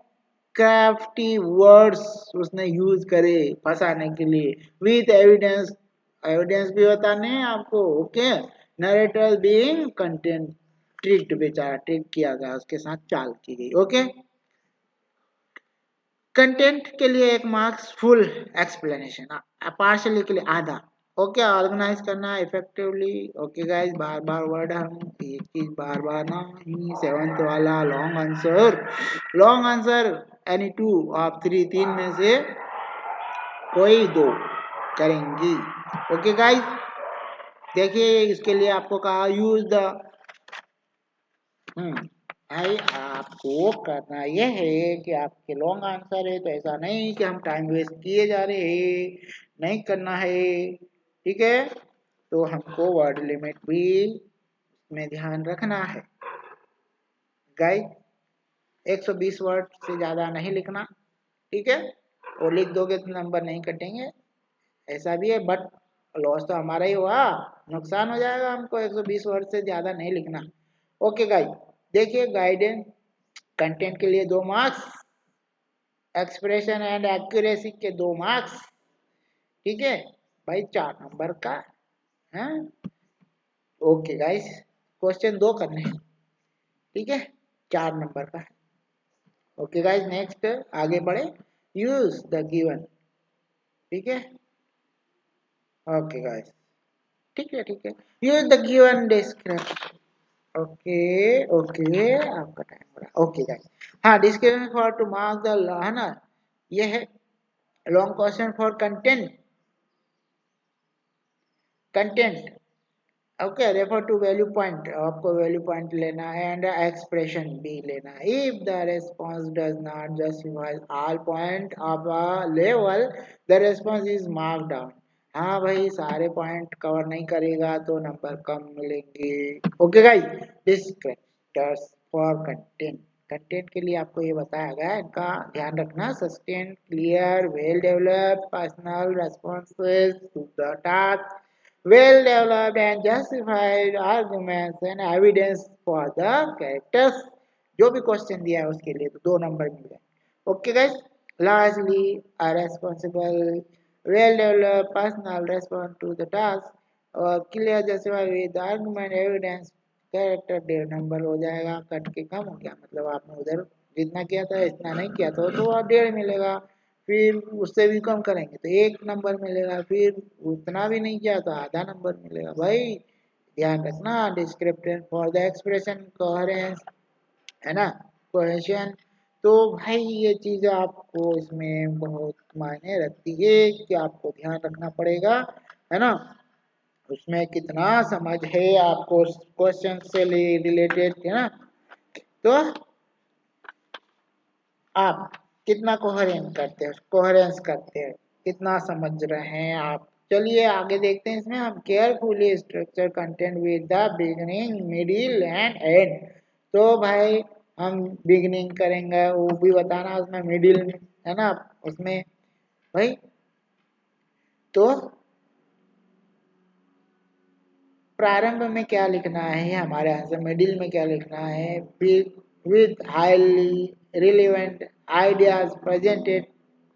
Speaker 1: क्राफ्टी वर्ड्स उसने यूज करे फंसाने के लिए विथ एविडेंस, एविडेंस भी बताने हैं आपको। Okay narrator being content tricked, बेचारा ट्रिक किया गया उसके साथ चाल की गई। ओके कंटेंट के लिए 1 मार्क्स, फुल एक्सप्लेनेशन पार्शली के लिए आधा। ओके ऑर्गेनाइज करना इफेक्टिवली। ओके गाइस बार बार वर्ड हम एक चीज बार बार ना ही। 7th वाला लॉन्ग आंसर एनी 2 ऑफ 3, 3 में से कोई 2 करेंगी। ओके गाइस देखिए इसके लिए आपको कहा यूज द भाई आपको करना यह है कि आपके लॉन्ग आंसर है तो ऐसा नहीं कि हम टाइम वेस्ट किए जा रहे हैं, नहीं करना है। ठीक है तो हमको वर्ड लिमिट भी में ध्यान रखना है गाइस। 120 वर्ड से ज्यादा नहीं लिखना। ठीक है और लिख दोगे तो नंबर नहीं कटेंगे, ऐसा भी है बट लॉस तो हमारा ही हुआ, नुकसान हो जाएगा हमको। 120 वर्ड से ज्यादा नहीं लिखना। ओके गाइस देखिए गाइडेंस कंटेंट के लिए 2 मार्क्स, एक्सप्रेशन एंड एक्यूरेसी के 2 मार्क्स। ठीक है भाई 4 नंबर का है। ओके गाइस क्वेश्चन 2 करने हैं। ठीक है 4 नंबर का। ओके गाइस नेक्स्ट आगे बढ़े। Use the given. ठीक है ओके गाइस ठीक है use the given description. Okay okay आपका टाइम हो रहा। ओके गाइस हाँ description for two mark the, है ना, ये है long question for content okay, refer to value point, आपको वैल्यू पॉइंट लेना है एंड एक्सप्रेशन भी लेना है। If the response does not justify all point of a level the response is mark down. हाँ भाई, सारे पॉइंट कवर नहीं करेगा तो नंबर कम मिलेंगे। Okay guys, descriptors for content, content के लिए आपको ये बताया गया है, इनका ध्यान रखना। Sustain, clear, well developed, personal, responses to the task, well developed and justified arguments and evidence for the characters। जो भी क्वेश्चन दिया है उसके लिए तो 2 नंबर मिल गए। Okay guys, largely a responsible, well developed personal response to the task और clear justify with argument evidence character 1.5 number हो जाएगा। कट के कम हो गया, मतलब आपने उधर जितना किया था इतना नहीं किया था तो 1.5 मिलेगा। फिर उससे भी कम करेंगे तो 1 नंबर मिलेगा, फिर उतना भी नहीं किया तो आधा नंबर मिलेगा। भाई ध्यान रखना, descriptor for the expression, coherence, है ना, कोहेशन। तो भाई ये चीज आपको इसमें बहुत मायने रखती है कि आपको ध्यान रखना पड़ेगा, है ना, उसमें कितना समझ है आपको क्वेश्चन से रिलेटेड, है ना। तो आप कितना कोहेरेंस करते हैं, कोहेरेंस करते हैं, कितना समझ रहे हैं आप। चलिए आगे देखते हैं। इसमें हम carefully structure content with the beginning, middle and and. तो भाई हम बिगिनिंग करेंगे, वो भी बताना, उसमें मिडिल में, है ना, उसमें भाई तो प्रारंभ में क्या लिखना है हमारे आंसर, मिडिल में क्या लिखना है, with highly relevant ideas presented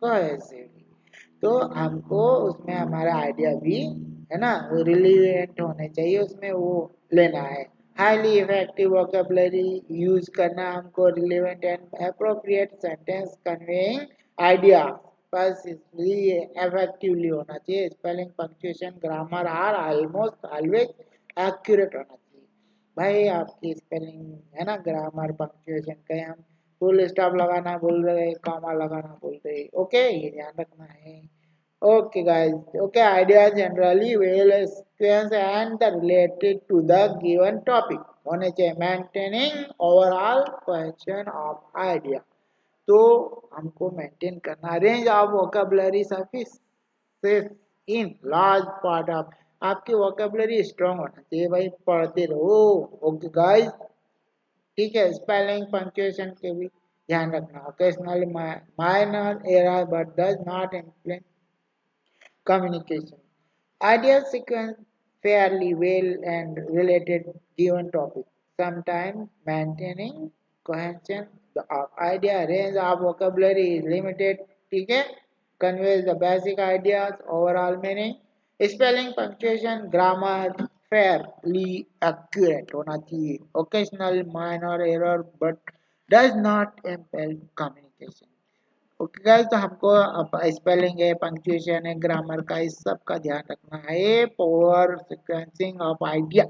Speaker 1: cohesively. तो हमको उसमें हमारा आइडिया भी, है ना, वो रिलेवेंट होने चाहिए, उसमें वो लेना है। हाईली इफेक्टिव वोकैबुलरी यूज करना हमको, relevant and appropriate sentence conveying idea बस इसलिए इफेक्टिवली होना चाहिए। Spelling, punctuation, grammar are almost always accurate होना चाहिए। भाई आपकी स्पेलिंग, है ना, ग्रामर, पंक्चुएशन, कहीं हम फुल स्टॉप लगाना बोल रहे, कॉमा लगाना बोल रहे, ओके, ये ध्यान रखना है। Okay guys, okay, idea generally well experience and the related to the given topic होने चाहिए, maintaining overall question of idea. तो हमको मेंटेन करना range of vocabulary sufficient in large part of, आपकी वोकैबुलरी स्ट्रांग होना चाहिए भाई, पढ़ते रहो। ओके गाइस, ठीक है, स्पेलिंग, पंक्चुएशन के भी ध्यान रखना। Occasionally minor error but does not implement communication. Ideas sequence fairly well and related given topic. Sometimes maintaining cohesion of idea range of vocabulary is limited. ठीक है, conveys the basic ideas, overall meaning. Spelling, punctuation, grammar fairly accurate होना चाहिए. Occasional minor error but does not impede communication. Okay guys, तो हमको spelling है, punctuation है, grammar का, इस सब का ध्यान रखना है। पावर सीक्वेंसिंग ऑफ आइडिया,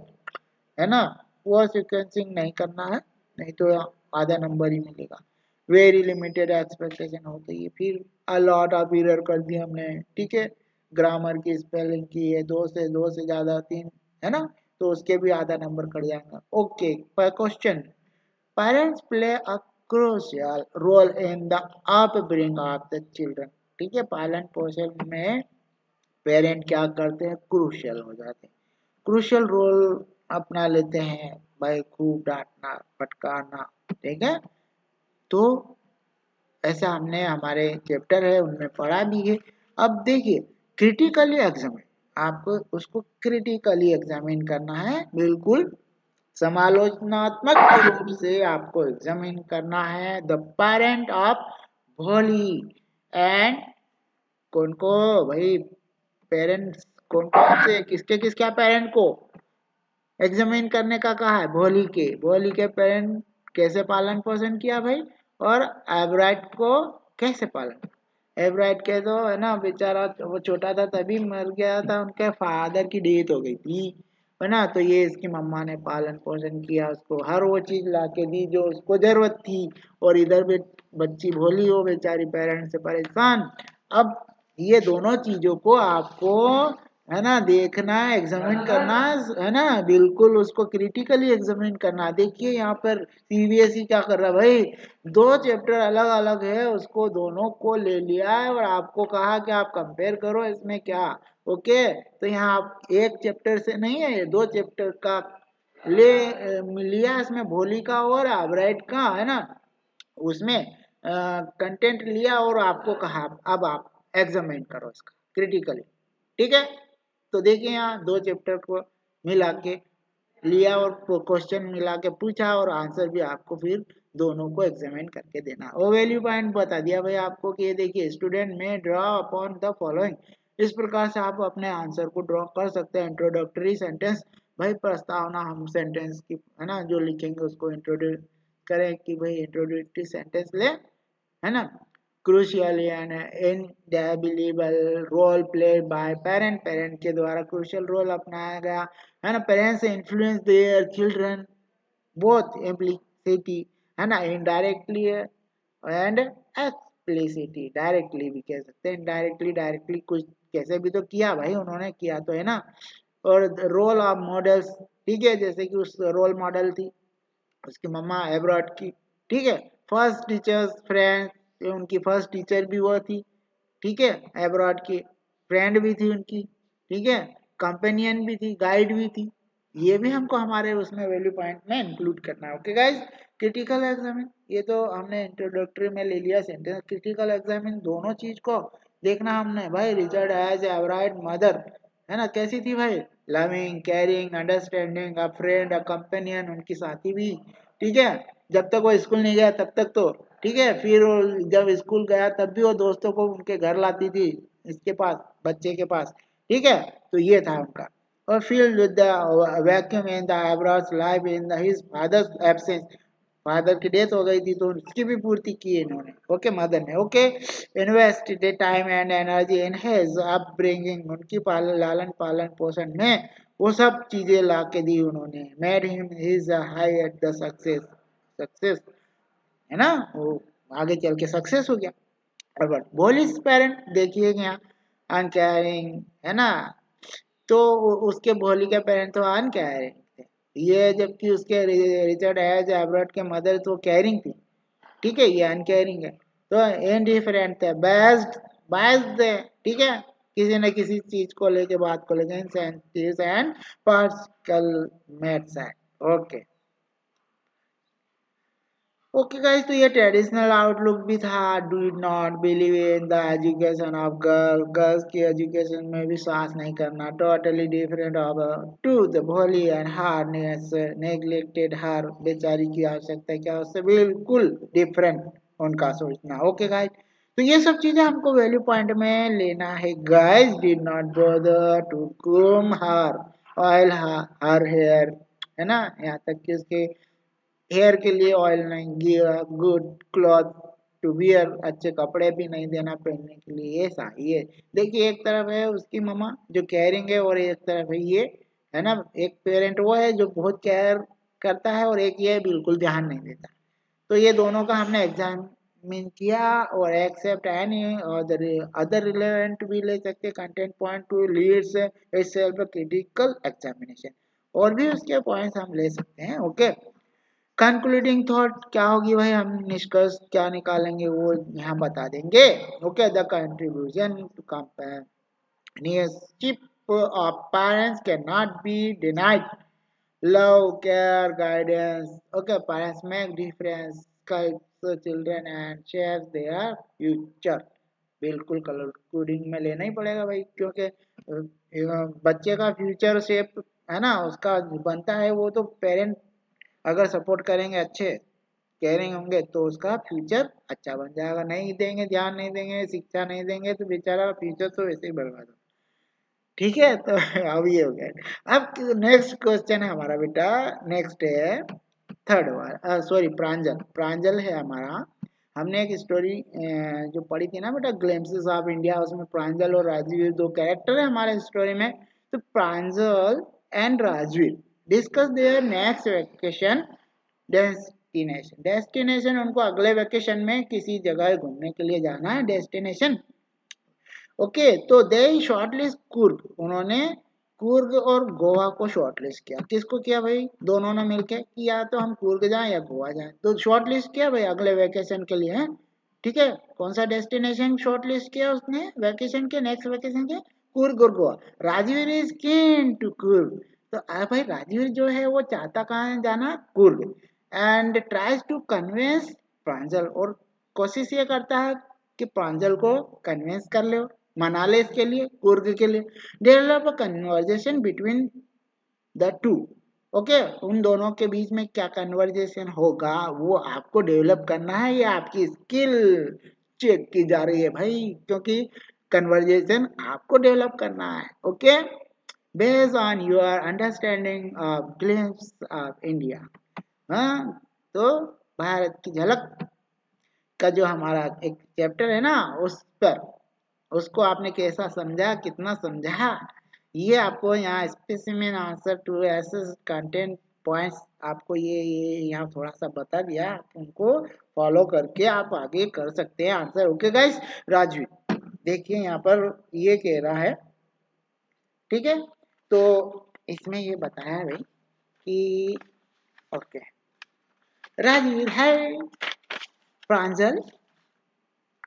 Speaker 1: है ना, पावर सीक्वेंसिंग नहीं करना है, नहीं तो आधा नंबर ही मिलेगा। वेरी लिमिटेड एक्सपेक्टेशन हो गई है, फिर अलॉट ऑफ एरर कर दी हमने, ठीक है, ग्रामर की, स्पेलिंग की है, दो से ज्यादा 3, है ना, तो उसके भी आधा नंबर कट जाएगा। Okay, question, parents play a crucial role in the upbringing of the children। ठीक है, पालन पोषण में पेरेंट क्या करते हैं, क्रूशियल हो जाते हैं, क्रूशियल रोल अपना लेते हैं भाई, खूब डांटना, फटकारना, ठीक है। तो ऐसा हमने हमारे चैप्टर है उनमें पढ़ा भी है। अब देखिए, क्रिटिकली एग्जामिन, आपको उसको क्रिटिकली एग्जामिन करना है, बिल्कुल समालोचनात्मक रूप से आपको एग्जामिन करना है। द पेरेंट ऑफ भोली एंड, कौन को भाई, पेरेंट्स कौन कौन से, किसके किसके पेरेंट को एग्जामिन करने का कहा है, भोली के, भोली के पेरेंट कैसे पालन पोषण किया भाई, और एवराइट को कैसे पालन, एवराइट के तो, है ना, बेचारा वो छोटा था तभी मर गया था, उनके फादर की डेथ हो गई थी, है ना, तो ये इसकी मम्मा ने पालन पोषण किया, उसको हर वो चीज ला के दी जो उसको जरूरत थी, और इधर भी बच्ची भोली हो बेचारी, पेरेंट्स से परेशान। अब ये दोनों चीजों को आपको है ना, देखना, एग्जामिन करना, है ना, बिल्कुल उसको क्रिटिकली एग्जामिन करना। देखिए यहाँ पर सीबीएसई क्या कर रहा है भाई, दो चैप्टर अलग अलग है, उसको दोनों को ले लिया है और आपको कहा कि आप कंपेयर करो इसमें क्या। ओके, तो यहाँ आप एक चैप्टर से नहीं है, ये दो चैप्टर का ले लिया इसमें, भोली का और एवराइट का, है ना, उसमें कंटेंट लिया और आपको कहा अब आप एग्जामिन करो इसका क्रिटिकली। ठीक है, तो देखिए यहाँ दो चैप्टर को मिला के लिया और क्वेश्चन मिला के पूछा और आंसर भी आपको फिर दोनों को एग्जामिन करके देना। वो वैल्यू पॉइंट बता दिया भाई आपको कि ये देखिए, स्टूडेंट में ड्रॉ अपॉन द फॉलोइंग, इस प्रकार से आप अपने आंसर को ड्रॉ कर सकते हैं। इंट्रोडक्टरी सेंटेंस, भाई प्रस्तावना, हम सेंटेंस की, है ना, जो लिखेंगे उसको इंट्रोड्यूस करें कि भाई इंट्रोडक्टरी सेंटेंस ले, है ना। Crucial and indelible role played by parent, parent के द्वारा क्रूशियल रोल अपनाया गया, है ना। Parents influence their children both implicitly, है ना, इनडायरेक्टली एंड एक्सप्लिसिटी। डायरेक्टली भी कह सकते हैं, इनडायरेक्टली, डायरेक्टली कुछ कैसे भी तो किया भाई, उन्होंने किया तो, है ना। और रोल ऑफ मॉडल्स, ठीक है, जैसे कि उस रोल मॉडल थी उसकी मम्मा एब्रॉड की, ठीक है। फर्स्ट टीचर्स फ्रेंड, उनकी फर्स्ट टीचर भी वो थी, ठीक है, एब्रॉड की, फ्रेंड भी थी उनकी, ठीक है, कंपेनियन भी थी, गाइड भी थी। ये भी हमको हमारे उसमें वैल्यू पॉइंट में इंक्लूड करना है। ओके गाइज, क्रिटिकल एग्जामिन, ये तो हमने इंट्रोडक्टरी में ले लिया सेंटेंस। क्रिटिकल एग्जामिन दोनों चीज को देखना हमने भाई। रिचर्ड एज एवराइट मदर, है ना, कैसी थी भाई, loving, caring, understanding, a friend, a companion, उनकी साथी भी, ठीक है। जब तक वो स्कूल नहीं गया तब तक तो ठीक है, फिर जब स्कूल गया तब भी वो दोस्तों को उनके घर लाती थी, इसके पास, बच्चे के पास, ठीक है। तो ये था उनका। और filled with the vacuum in the Abraham's life in his father's absence, father की डेथ हो गई थी तो उसकी भी पूर्ति की इन्होंने, ओके, मदर ने। Okay, invested time and energy in his upbringing, उनकी लालन पालन पोषण में वो सब चीजें ला के दी उन्होंने। Made him his high at the success, success, है ना, वो आगे चल के सक्सेस हो गया। और बोलिस पेरेंट देखिए यहाँ, अनकेयरिंग, है ना, तो उसके भोली के पेरेंट तो अनकेयरिंग थे, ये जबकि उसके रिचर्ड हैज एबरट के मदर तो केयरिंग थी, ठीक है, ये अनकेयरिंग है। तो इनडिफरेंट थे, बेस्ड, बायस्ड थे, ठीक है, किसी न किसी चीज को लेके, बात को लेके, इंसेंटिव्स एंड पार्टिकल मेट्स है। ओके, ओके गाइस, तो ये ट्रेडिशनल आउटलुक भी था। Do not believe in the education of girl, girls की एजुकेशन में विश्वास नहीं करना। Totally different of to the Bholi and her neglected her, बेचारी की आवश्यकता क्या, उससे बिल्कुल डिफरेंट उनका सोचना। ओके गाइस, तो ये सब चीजें हमको वैल्यू पॉइंट में लेना है। Guys did not bother to comb her, oil her hair, है ना, यहाँ तक कि उसके हेयर के लिए ऑयल नहीं, गुड क्लॉथ टू वियर, अच्छे कपड़े भी नहीं देना पहनने के लिए। ये सही है। देखिए, एक तरफ है उसकी मम्मा जो केयरिंग है और एक तरफ है ये, है ना, एक पेरेंट वो है जो बहुत केयर करता है और एक ये बिल्कुल ध्यान नहीं देता। तो ये दोनों का हमने एग्जामिन किया और एक्सेप्ट एनी अदर रिलेवेंट भी ले सकते content point to leads itself critical examination, और भी उसके पॉइंट्स हम ले सकते हैं। ओके, कंक्लूडिंग थॉट क्या होगी भाई, हम निष्कर्ष क्या निकालेंगे वो यहाँ बता देंगे। Okay, the contribution to companionship of parents can not be denied. Love, care, guidance, okay, parents make difference, guides children and shapes their future. बिल्कुल कलर कोडिंग में लेना ही पड़ेगा भाई, क्योंकि बच्चे का फ्यूचर शेप, है ना, उसका बनता है वो तो पेरेंट अगर सपोर्ट करेंगे, अच्छे केयरिंग होंगे, तो उसका फ्यूचर अच्छा बन जाएगा। नहीं देंगे, ध्यान नहीं देंगे, शिक्षा नहीं देंगे तो बेचारा फ्यूचर तो वैसे ही बर्बाद हो। ठीक है, तो अब ये हो गया। अब नेक्स्ट क्वेश्चन है हमारा बेटा, नेक्स्ट है थर्ड वाला, सॉरी, प्रांजल, प्रांजल है हमारा। हमने एक स्टोरी जो पढ़ी थी ना बेटा, ग्लिम्पसेस ऑफ इंडिया, उसमें प्रांजल और राजवीर दो कैरेक्टर है हमारे स्टोरी में। तो Pranjal and Rajveer discuss their next vacation destination. Destination उनको अगले वेकेशन में किसी जगह घूमने के लिए जाना है, डेस्टिनेशन। ओके, तो दे शॉर्टलिस्ट कुर्ग, उन्होंने कुर्ग और गोवा को शॉर्टलिस्ट किया। किसको किया भाई? दोनों ने मिलके कि या तो हम कुर्ग जाएं या गोवा जाएं, तो शॉर्टलिस्ट किया भाई अगले वेकेशन के लिए है। ठीक है, कौन सा डेस्टिनेशन शॉर्टलिस्ट किया उसने वैकेशन के, नेक्स्ट वैकेशन के? कुर्ग और Goa. Rajveer is keen to Coorg, तो भाई राजवीर जो है वो चाहता कहाँ है जाना? Coorg. And tries to convince Pranjal, और कोशिश ये करता है कि प्रांजल को कन्विंस कर ले, मना ले इसके लिए, कुर्ग के लिए। Develop a conversation between the two. Okay, उन दोनों के बीच में क्या कन्वर्जेशन होगा वो आपको डेवलप करना है, ये आपकी स्किल चेक की जा रही है भाई, क्योंकि कन्वर्जेशन आपको डेवलप करना है। Okay, based on your understanding of glimpse of India. हाँ, तो भारत की झलक का जो हमारा एक चैप्टर है ना, उस पर, उसको आपने कैसा समझा, कितना समझा, ये आपको यहाँ स्पेसिमेन आंसर टू ऐसे कंटेंट पॉइंट्स आपको ये यहाँ थोड़ा सा बता दिया, आप उनको फॉलो करके आप आगे कर सकते हैं आंसर। ओके गाइस, राजवीर देखिए यहाँ पर ये कह रहा है, ठीक है, तो इसमें ये बताया है भाई कि ओके, राजवीर है Pranjal,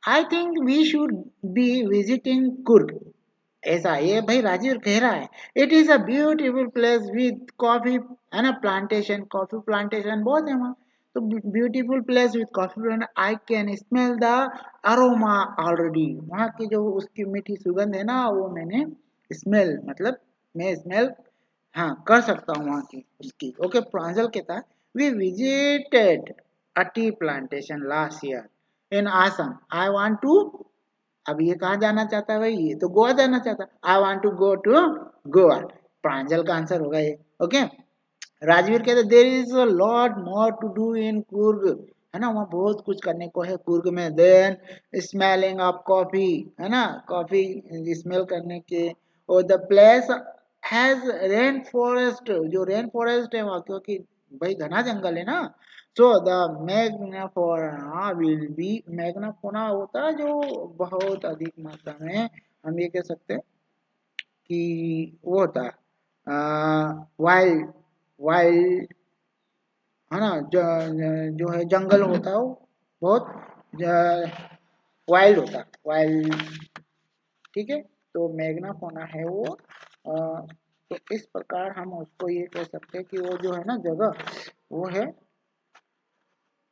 Speaker 1: I think we should be visiting Coorg. ऐसा ये भाई राजीव कह रहा है। It is a beautiful place with coffee, है ना, प्लांटेशन, कॉफी प्लांटेशन बहुत है वहाँ। तो beautiful place with coffee plant, I can smell the aroma already, वहाँ की जो उसकी मीठी सुगंध है ना, वो मैंने स्मेल, मतलब मैं स्मेल, हाँ, कर सकता हूँ वहाँ की उसकी। ओके, प्रांजल कहता है we visited a tea plantation last year in Assam, I want to, अब ये कहाँ जाना चाहता है भाई? ये तो गोवा जाना चाहता है। I want to go to Goa, Pranjal का आंसर होगा ये। ओके, राजवीर कहते there is a lot more to do in Coorg, है ना, वहाँ बहुत कुछ करने को है कुर्ग में। देन स्मेलिंग ऑफ कॉफी, है ना, कॉफी स्मेल करने के। और the place has rain forest, जो रेन फॉरेस्ट है वहाँ, क्योंकि भाई घना जंगल है ना। सो द मैग्नाफोना विल बी, मैग्नाफोना होता है जो बहुत अधिक मात्रा में, हम ये कह सकते हैं कि वो होता है वाइल्ड, वाइल्ड, है ना, जो है जंगल होता है वो बहुत वाइल्ड होता है, वाइल्ड। ठीक है, तो मैग्नाफोना है वो तो इस प्रकार हम उसको ये कह सकते हैं कि वो जो है ना जगह, वो है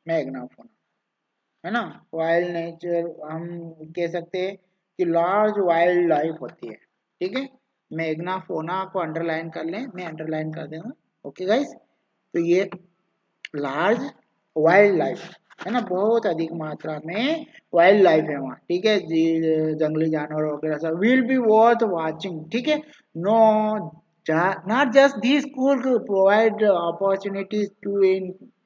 Speaker 1: मैग्नाफोना, है ना। वाइल्ड नेचर हम कह सकते हैं कि लार्ज वाइल्ड लाइफ होती है। ठीक है, मैग्नाफोना को अंडरलाइन कर लें, मैं अंडरलाइन कर दूंगा। ओके गाइस, तो ये लार्ज वाइल्ड लाइफ, है ना, बहुत अधिक मात्रा में वाइल्ड लाइफ है वहाँ। ठीक है, जंगली जानवर वगैरह सब विल बी वर्थ वाचिंग। ठीक है, no, not just these could provide opportunities to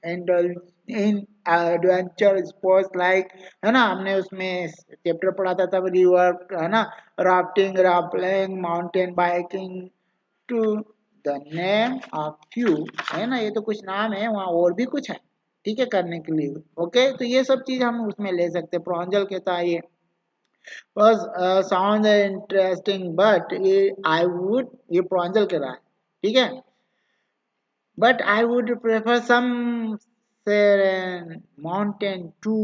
Speaker 1: indulge in adventure sports like, है ना, हमने उसमें चैप्टर पढ़ा था तब, रिवर, है ना, rafting, rafting, mountain biking, to the name of few, है ना, ये तो कुछ नाम है, वहाँ और भी कुछ है, ठीक है, करने के लिए। ओके, तो ये सब चीज हम उसमें ले सकते हैं। प्रांजल कहता है ये was sounds interesting but I would, ये प्रांजल कह रहा है, ठीक है, but I would prefer some serene mountain to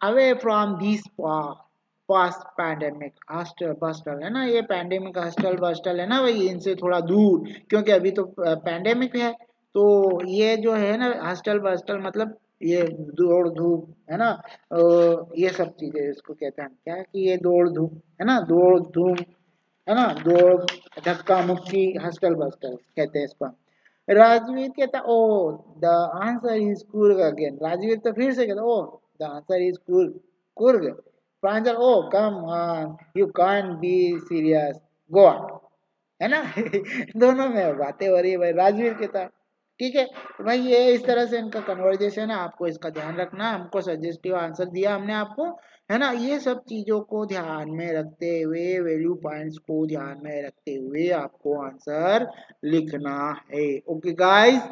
Speaker 1: away from this past pandemic hostel bustle, है ना, ये पैंडेमिक हॉस्टल बस्टल है ना भाई, इनसे थोड़ा दूर, क्योंकि अभी तो पैंडेमिक है। तो ये जो है ना हॉस्टल बस्टल, मतलब ये दौड़ धूप, है ना, ये सब चीजें इसको कहते हैं क्या, कि ये दौड़ धूप, है ना, दौड़ धूप, है ना, दौड़ धक्का मुक्की, हॉस्टल बस्टल कहते हैं इसको। राजवीर कहता oh the answer is Coorg again, Rajveer तो फिर से कहता oh the answer is Coorg, Coorg. Pranjal oh come you can't be serious, Goa, है ना। दोनों में बातें हो रही है भाई, राजवीर के साथ। ठीक है, तो भाई ये इस तरह से इनका कन्वर्जेशन है, आपको इसका ध्यान रखना है। हमको सजेस्टिव आंसर दिया हमने आपको, है ना, ये सब चीजों को ध्यान में रखते हुए, वैल्यू पॉइंट्स को ध्यान में रखते हुए आपको आंसर लिखना है। ओके गाइस,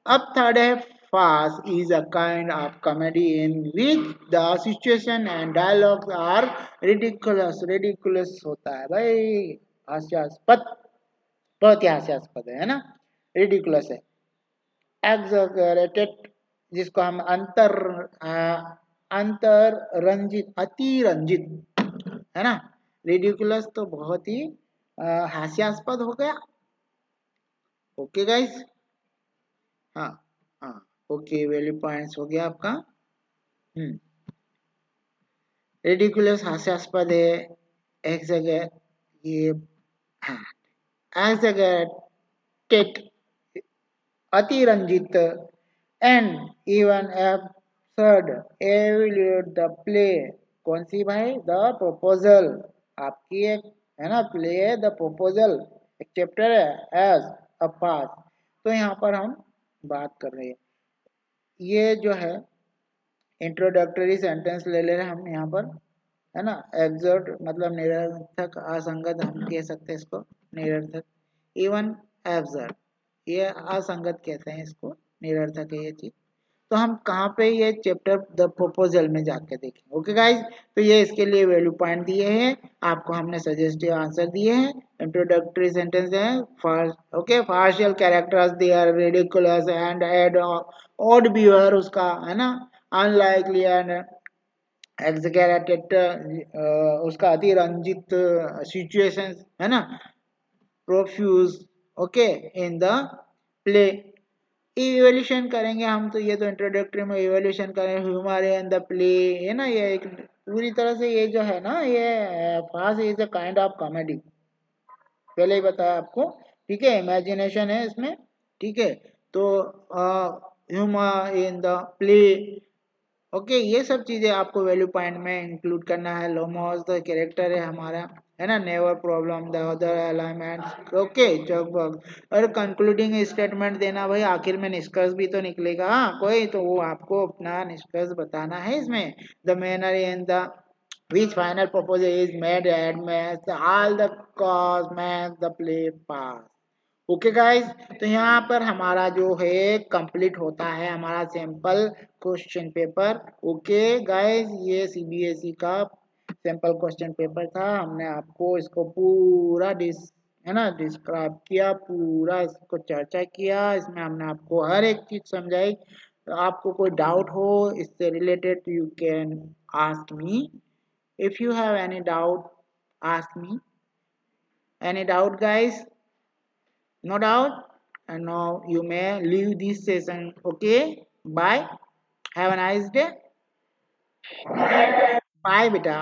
Speaker 1: अब थर्ड है farce is a kind of comedy in which the situation and dialogues are ridiculous. Ridiculous होता है भाई, हास्यास्पद, बहुत ही हास्यास्पद है ना, ridiculous है। Exaggerated, जिसको हम अंतर रंजित, अति रंजित है ना। रिडिकुलस तो बहुत ही हास्यास्पद हो गया। ओके गाइस, हाँ हाँ, ओके, वैल्यू पॉइंट्स हो गया आपका। रिडिकुलस हास्यास्पद है, एक जगह ये, हाँ, exaggerated अतिरंजित and even absurd evaluate the play, कौन सी भाई, द प्रपोजल, आपकी एक है ना प्ले है, द प्रपोजल एक चैप्टर है, एज अ पास। तो यहाँ पर हम बात कर रहे हैं, ये जो है इंट्रोडक्टरी सेंटेंस ले ले रहे हैं हम यहाँ पर, है ना। एब्सर्ड मतलब निरर्थक, असंगत हम कह सकते हैं इसको, निरर्थक। इवन एब्सर्ड, ये असंगत कहते हैं इसको, निरर्थक है ये चीज। तो हम कहाँ पे ये चैप्टर द प्रपोजल में जाके देखेंगे। ओके गाइज, तो ये इसके लिए वैल्यू पॉइंट दिए हैं आपको, हमने सजेस्टिव आंसर दिए हैं, इंट्रोडक्टरी सेंटेंस है। First okay, partial characters they are ridiculous and add odd viewer, उसका है ना, अनलाइकली एंड एग्जैगरेटेड, उसका अतिरंजित सिचुएशंस है ना, profuse okay in the play. Evolution करेंगे हम, तो ये तो इंट्रोडक्टरी में इवोल्यूशन करें, ह्यूमर इन द प्ले है ना, ये एक पूरी तरह से ये जो है ना, ये fast is a kind of comedy, पहले ही बताया आपको। ठीक है, इमेजिनेशन है इसमें। ठीक है, तो humour in the play, okay, ये सब चीजें आपको वैल्यू पॉइंट में इंक्लूड करना है। लोमोस द कैरेक्टर है हमारा, है ना, never problem the other elements, okay, जब और कंक्लूडिंग स्टेटमेंट देना भाई, आखिर में निष्कर्ष भी तो निकलेगा, हाँ, कोई तो वो आपको अपना निष्कर्ष बताना है इसमें। The manner in the which final proposal is made admits all the cause makes the play pass। Okay guys, तो यहाँ पर हमारा जो है कंप्लीट होता है हमारा sample question paper. Okay guys, ये सीबीएसई का सैंपल क्वेश्चन पेपर था, हमने आपको इसको पूरा है ना डिस्क्राइब किया, पूरा इसको चर्चा किया, इसमें हमने आपको हर एक चीज समझाई। तो आपको कोई डाउट हो इससे related, you can ask me, if you have any doubt ask me. Any doubt guys? No doubt. And now you may leave this session. Okay. Bye. Have a nice day. Bye, beta.